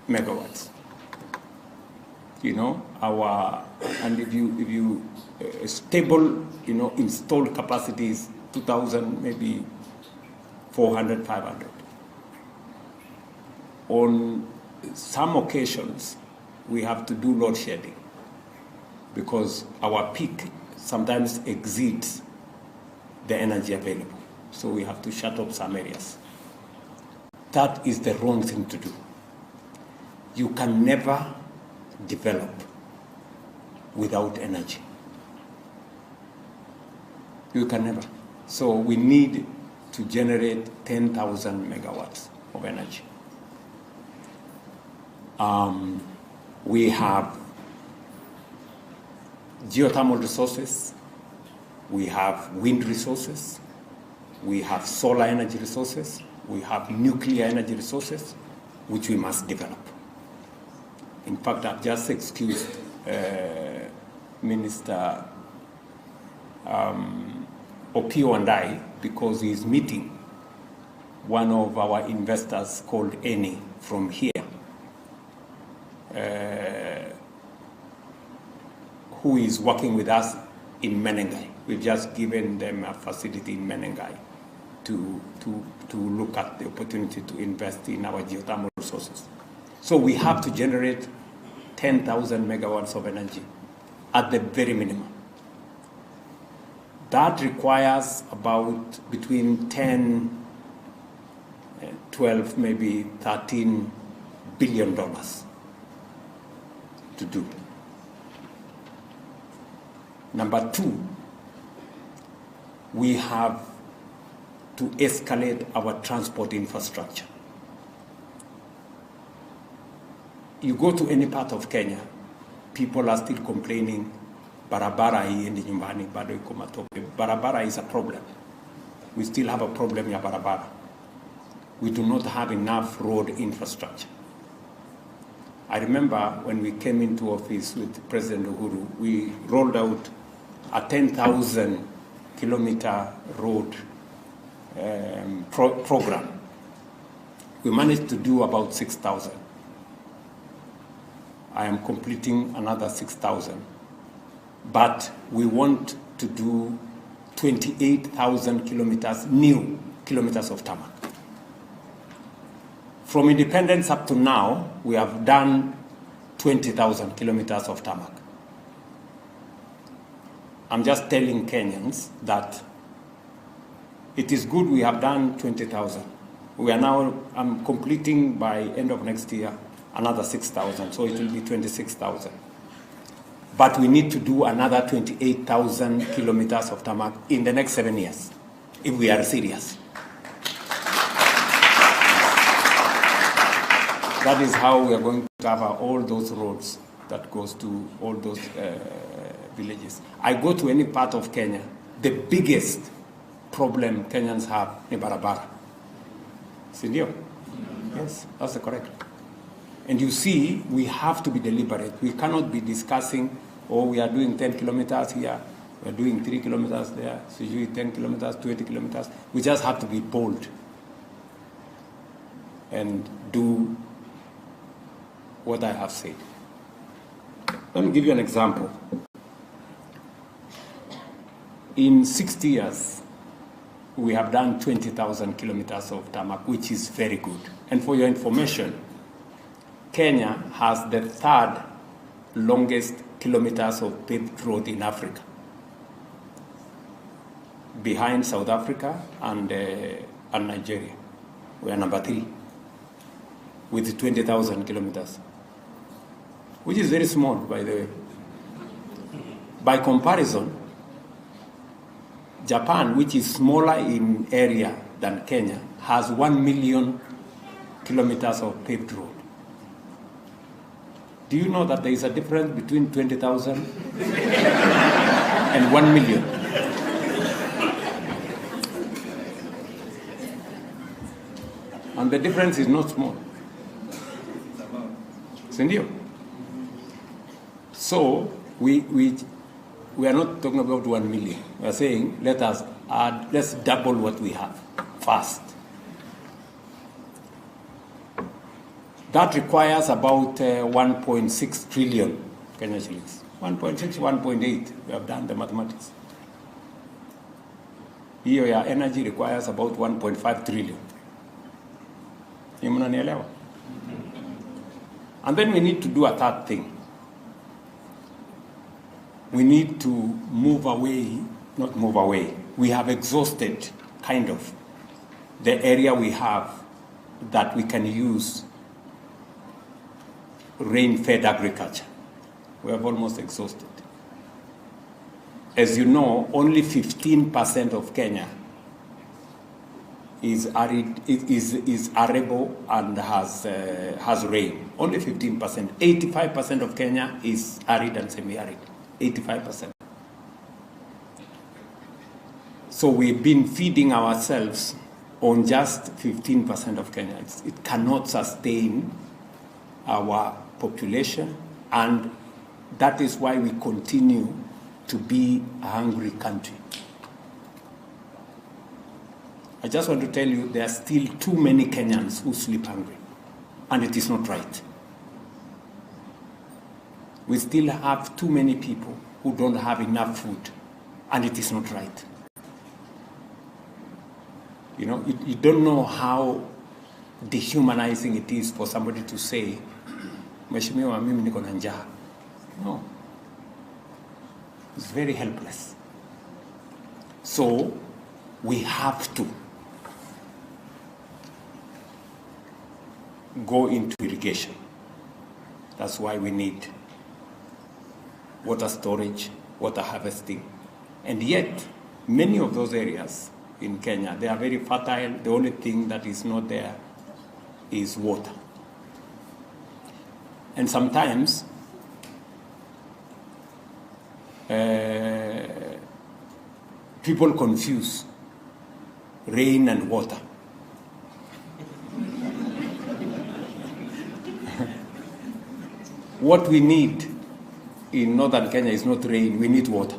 megawatts. You know, and if you stable, you know, installed capacity is 2,000, maybe 400, 500. On some occasions, we have to do load shedding because our peak sometimes exceeds the energy available. So we have to shut off some areas. That is the wrong thing to do. You can never develop without energy. You can never. So we need to generate 10,000 megawatts of energy. We have geothermal resources, we have wind resources, we have solar energy resources, we have nuclear energy resources, which we must develop. In fact, I've just excused Minister Opio and I because he's meeting one of our investors called Eni from here. Who is working with us in Menengai. We've just given them a facility in Menengai to look at the opportunity to invest in our geothermal resources. So we have to generate 10,000 megawatts of energy at the very minimum. That requires about between 10, 12, maybe $13 billion to do. Number two, we have to escalate our transport infrastructure. You go to any part of Kenya, people are still complaining, barabara haiendi nyumbani, bado iko matope. Barabara is a problem. We still have a problem ya barabara. We do not have enough road infrastructure. I remember when we came into office with President Ruto, we rolled out a 10,000 kilometer road program. We managed to do about 6,000. I am completing another 6,000. But we want to do 28,000 kilometers, new kilometers of tarmac. From independence up to now, we have done 20,000 kilometers of tarmac. I'm just telling Kenyans that it is good we have done 20,000. We are now, I'm completing by end of next year another 6,000, so it will be 26,000. But we need to do another 28,000 kilometers of tarmac in the next 7 years, if we are serious. That is how we are going to cover all those roads that goes to all those villages. I go to any part of Kenya, the biggest problem Kenyans have is barabara. Sindio? Yes, that's correct. And you see, we have to be deliberate. We cannot be discussing, oh, we are doing 10 kilometers here, we are doing 3 kilometers there, so you do 10 kilometers, 20 kilometers. We just have to be bold and do what I have said. Let me give you an example. In 60 years, we have done 20,000 kilometers of tarmac, which is very good. And for your information, Kenya has the third longest kilometers of paved road in Africa, behind South Africa and Nigeria. We are number 3 with 20,000 kilometers, which is very small, by the way. By comparison, Japan, which is smaller in area than Kenya, has 1 million kilometers of paved road. Do you know that there is a difference between 20,000 and 1 million? And the difference is not small. Sindio? So we are not talking about 1 million. We are saying let's double what we have fast. That requires about 1.6 trillion Kenya shillings. 1.6, 1.8. We have done the mathematics. Hiyo ya energy requires about 1.5 trillion. And then we need to do a third thing. We need to move away, not move away. We have exhausted, kind of, the area we have that we can use rain-fed agriculture. We have almost exhausted. As you know, only 15% of Kenya is arid, is arable and has rain. Only 15%. 85% of Kenya is arid and semi-arid. 85%. So we've been feeding ourselves on just 15% of Kenya. It cannot sustain our population, and that is why we continue to be a hungry country. I just want to tell you there are still too many Kenyans who sleep hungry, and it is not right. We still have too many people who don't have enough food, and it is not right. You know, you don't know how dehumanizing it is for somebody to say, Mheshimiwa, mimi niko na njaa. No. It's very helpless. So we have to go into irrigation. That's why we need water storage, water harvesting. And yet, many of those areas in Kenya, they are very fertile. The only thing that is not there is water. And sometimes people confuse rain and water. What we need in northern Kenya is not rain, we need water.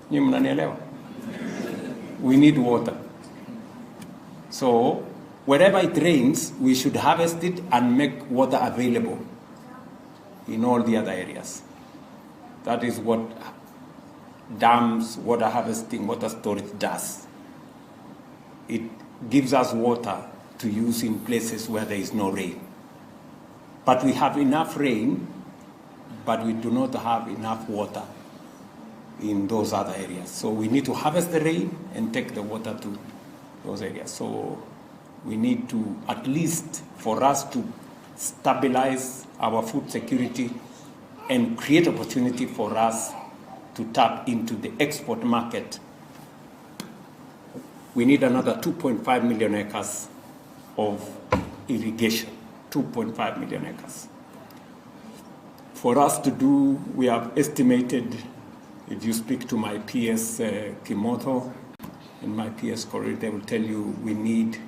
We need water. So wherever it rains, we should harvest it and make water available in all the other areas. That is what dams, water harvesting, water storage does. It gives us water to use in places where there is no rain. But we have enough rain, but we do not have enough water in those other areas. So we need to harvest the rain and take the water to those areas. So we need to, at least for us to stabilize our food security and create opportunity for us to tap into the export market, we need another 2.5 million acres of irrigation. 2.5 million acres. for us to do, we have estimated, if you speak to my PS Kimoto, in my PS Corridor, they will tell you we need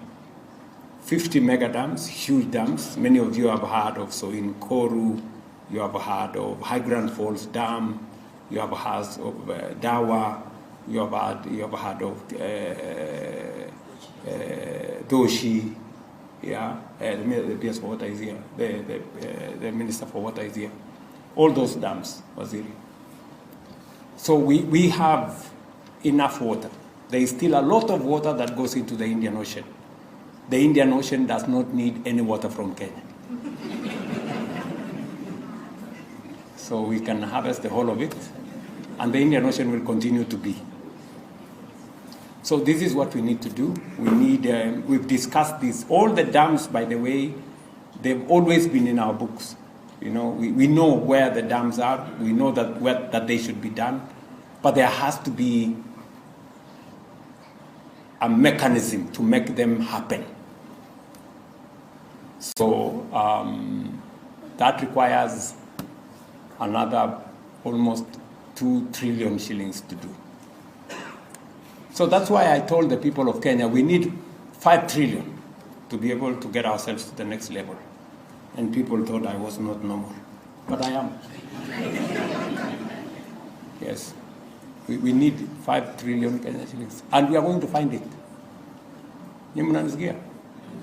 50 mega dams, huge dams. Many of you have heard of, so in Koru, you have heard of High Grand Falls Dam, you have heard of Dawa, you have heard of Doshi, yeah, the PS for Water is here, the Minister for Water is here. All those dams, Waziri. So we have enough water. There is still a lot of water that goes into the Indian Ocean. The Indian Ocean does not need any water from Kenya. So we can harvest the whole of it, and the Indian Ocean will continue to be. So this is what we need to do. We need, we've discussed this. All the dams, by the way, they've always been in our books. You know, we know where the dams are. We know that they should be done. But there has to be a mechanism to make them happen. So that requires another almost 2 trillion shillings to do. So that's why I told the people of Kenya we need 5 trillion to be able to get ourselves to the next level. And people thought I was not normal, but I am. Yes, we need 5 trillion Kenya shillings, and we are going to find it.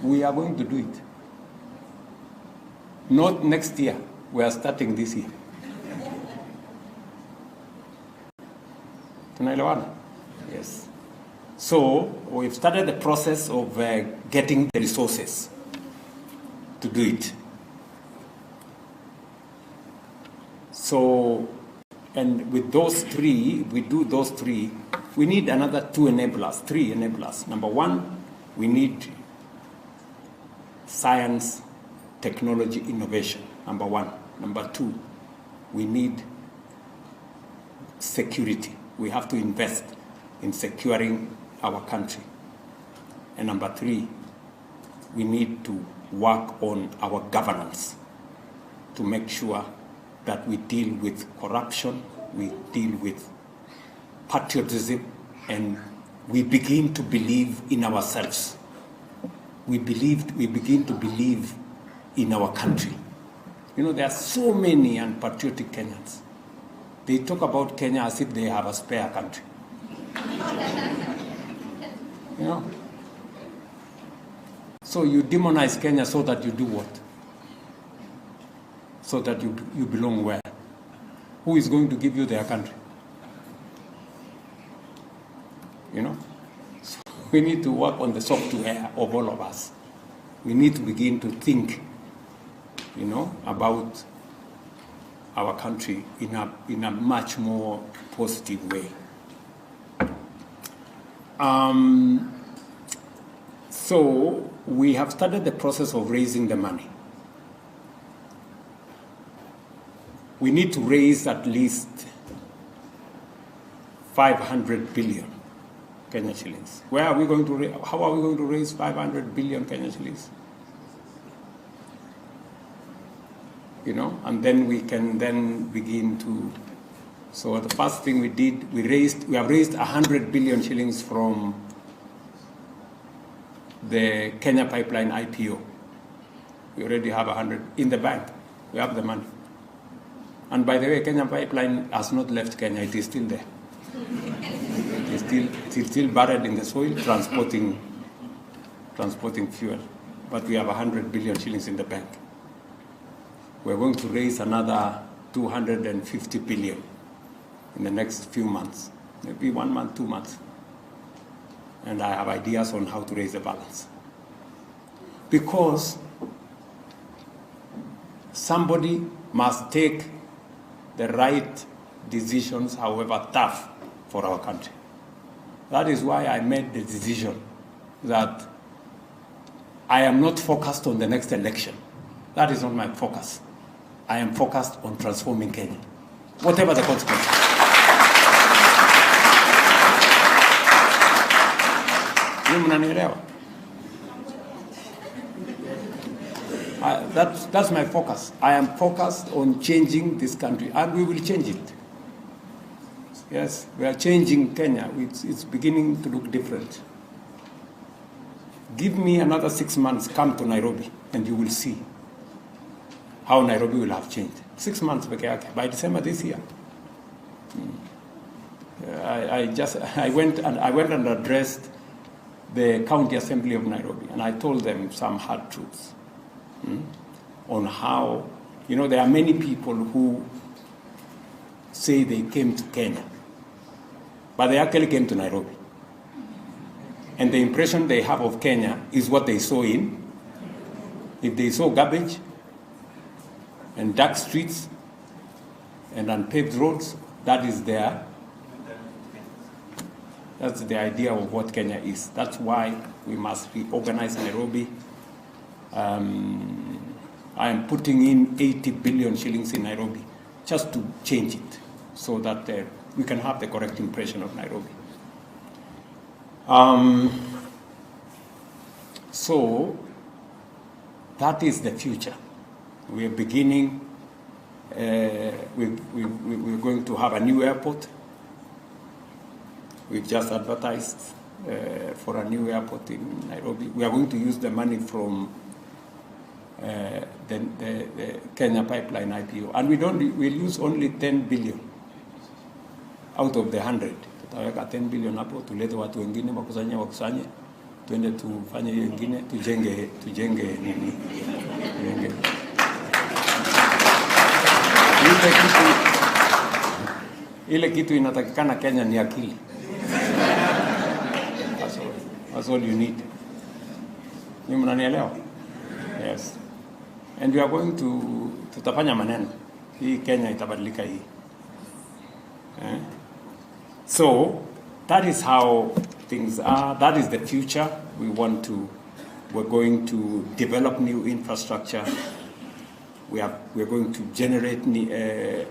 We are going to do it. Not next year, we are starting this year. Tunaelewana? Yes. So we've started the process of getting the resources to do it. So, and with those three, we do those three, we need another 3 enablers. Number 1, we need science, technology, innovation, number 1. Number 2, we need security. We have to invest in securing our country. And number 3, we need to work on our governance to make sure that we deal with corruption, we deal with patriotism, and we begin to believe in ourselves. We begin to believe in our country. You know, there are so many unpatriotic Kenyans. They talk about Kenya as if they have a spare country. You know? So you demonize Kenya so that you do what? So that you belong where? Who is going to give you their country? You know? So we need to work on the software of all of us. We need to begin to think, you know, about our country in a much more positive way. So we have started the process of raising the money. We need to raise at least 500 billion Kenya shillings. Where are we going to how are we going to raise 500 billion Kenya shillings? You know, and then we can then begin to. So the first thing we did, we have raised 100 billion shillings from the Kenya Pipeline IPO. We already have 100 in the bank. We have the money. And by the way, Kenya Pipeline has not left Kenya. It is still there. It is still buried in the soil, transporting fuel. But we have 100 billion shillings in the bank. We're going to raise another 250 billion in the next few months, maybe 1 month, 2 months. And I have ideas on how to raise the balance. Because somebody must take the right decisions, however tough, for our country. That is why I made the decision that I am not focused on the next election. That is not my focus. I am focused on transforming Kenya, whatever the consequences. That's my focus. I am focused on changing this country, and we will change it. Yes, we are changing Kenya. It's beginning to look different. Give me another 6 months, come to Nairobi, and you will see how Nairobi will have changed. 6 months by December this year. I went and addressed the County Assembly of Nairobi, and I told them some hard truths on how, there are many people who say they came to Kenya, but they actually came to Nairobi. And the impression they have of Kenya is what they saw in. If they saw garbage and dark streets and unpaved roads, that's the idea of what Kenya is. That's why we must reorganize Nairobi. I am putting in 80 billion shillings in Nairobi just to change it so that we can have the correct impression of Nairobi. So that is the future. We are beginning, we're going to have a new airport. We've just advertised for a new airport in Nairobi. We are going to use the money from the Kenya Pipeline IPO. And we'll use only 10 billion out of the 100. Tutaweka 10 billion hapo, tulete watu wengine wakusanye, tuende tufanye hiyo ingine, tujenge nini. Ile kitu inatakikana Kenya ni akili. That's all you need. Ni mnanielewa? Yes. And we are going to tutafanya maneno. Hii Kenya itabadilika hii. So that is how things are. That is the future. We're going to develop new infrastructure. We're going to generate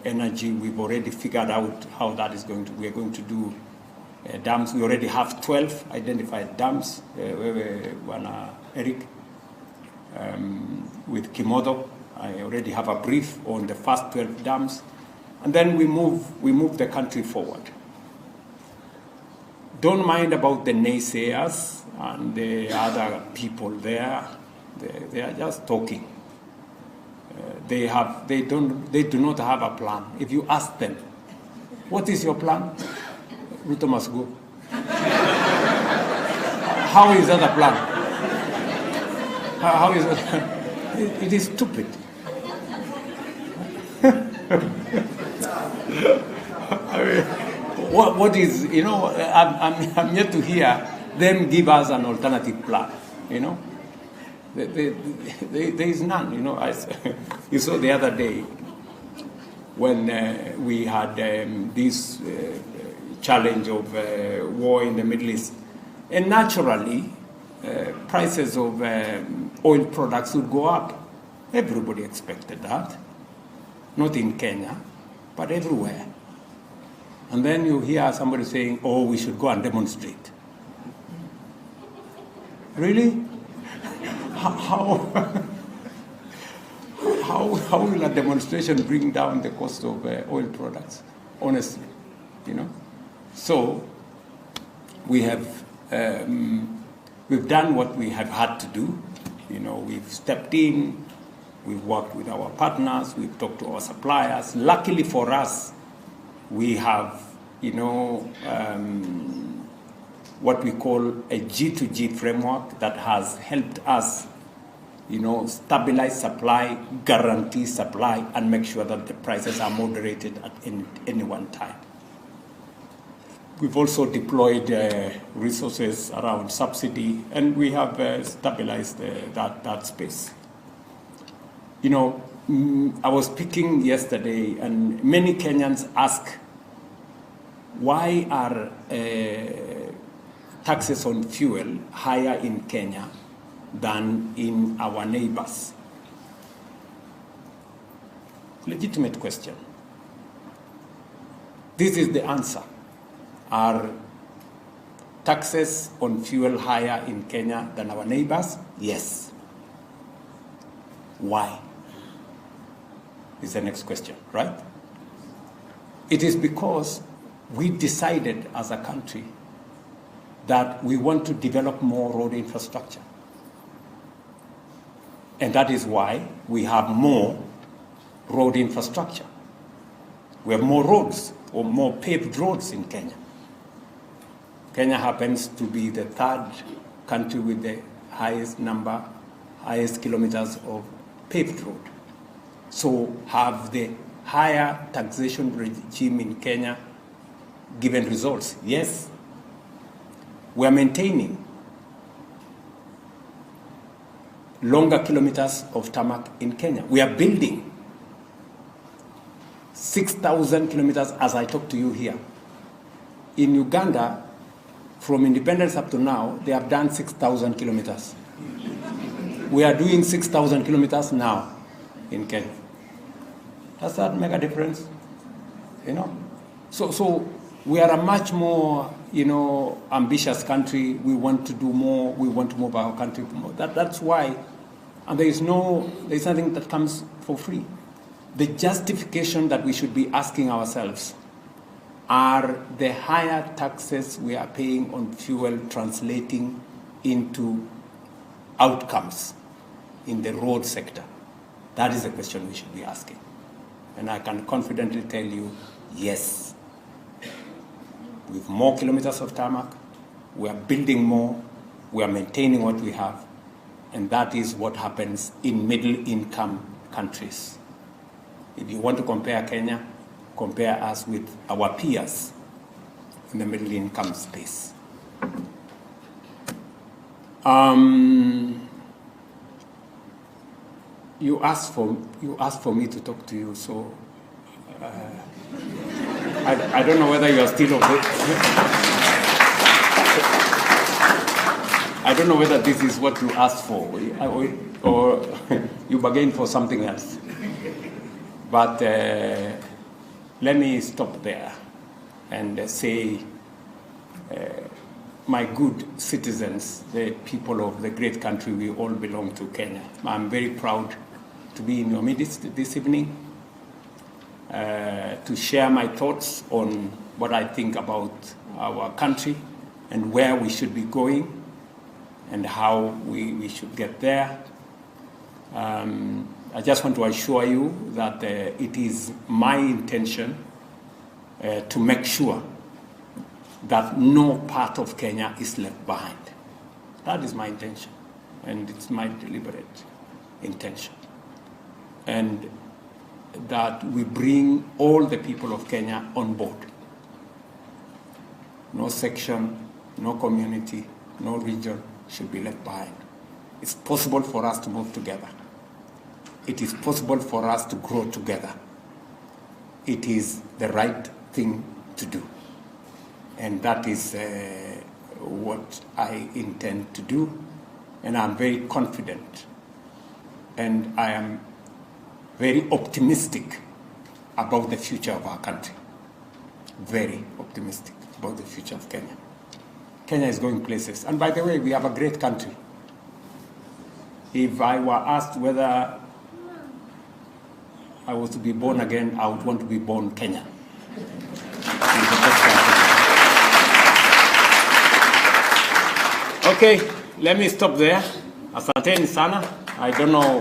energy. We've already figured out how that is going to. We're going to do dams. We already have 12 identified dams. Eric, with Kimodo, I already have a brief on the first 12 dams, and then we move the country forward. Don't mind about the naysayers and the other people there. They are just talking. They do not have a plan. If you ask them, what is your plan? Ruto must go. How is that a plan? How is it? It is stupid. I mean, what is, I'm yet to hear them give us an alternative plan, There is none, You saw the other day when we had this challenge of war in the Middle East. And naturally, prices of oil products would go up. Everybody expected that. Not in Kenya, but everywhere. And then you hear somebody saying, oh, we should go and demonstrate. Really? How will a demonstration bring down the cost of oil products? Honestly, So we have we've done what we have had to do. We've stepped in. We've worked with our partners. We've talked to our suppliers. Luckily for us, we have, what we call a G2G framework that has helped us, stabilize supply, guarantee supply, and make sure that the prices are moderated at any one time. We've also deployed resources around subsidy, and we have stabilized that space. I was speaking yesterday, and many Kenyans ask, why are taxes on fuel higher in Kenya than in our neighbors? Legitimate question. This is the answer. Are taxes on fuel higher in Kenya than our neighbors? Yes. Why? Is the next question, right? It is because we decided as a country that we want to develop more road infrastructure. And that is why we have more road infrastructure. We have more roads, or more paved roads in Kenya. Kenya happens to be the third country with the highest kilometers of paved road. So have the higher taxation regime in Kenya given results? Yes. We are maintaining longer kilometers of tarmac in Kenya. We are building 6,000 kilometers as I talk to you here. In Uganda, from independence up to now, they have done 6,000 kilometers. We are doing 6,000 kilometers now in Kenya. Does that make a difference? You know? So we are a much more, ambitious country. We want to do more. We want to move our country more. That's why, and there's nothing that comes for free. The justification that we should be asking ourselves, are the higher taxes we are paying on fuel translating into outcomes in the road sector? That is the question we should be asking. And I can confidently tell you, yes. With more kilometers of tarmac, we are building more, we are maintaining what we have, and that is what happens in middle-income countries. If you want to compare Kenya, compare us with our peers in the middle-income space. You asked for me to talk to you, so I don't know whether you are still I don't know whether this is what you asked for, or you bargained for something else. But let me stop there and say, my good citizens, the people of the great country we all belong to, Kenya, I'm very proud to be in your midst this evening, to share my thoughts on what I think about our country and where we should be going and how we should get there. I just want to assure you that it is my intention to make sure that no part of Kenya is left behind. That is my intention, and it's my deliberate intention. And that we bring all the people of Kenya on board. No section, no community, no region should be left behind. It's possible for us to move together. It is possible for us to grow together. It is the right thing to do. And that is what I intend to do. And I'm very confident. And I am very optimistic about the future of our country. Very optimistic about the future of Kenya. Kenya is going places. And by the way, we have a great country. If I were asked whether I was to be born again, I would want to be born Kenya. Okay, let me stop there. Asanteni sana. I don't know.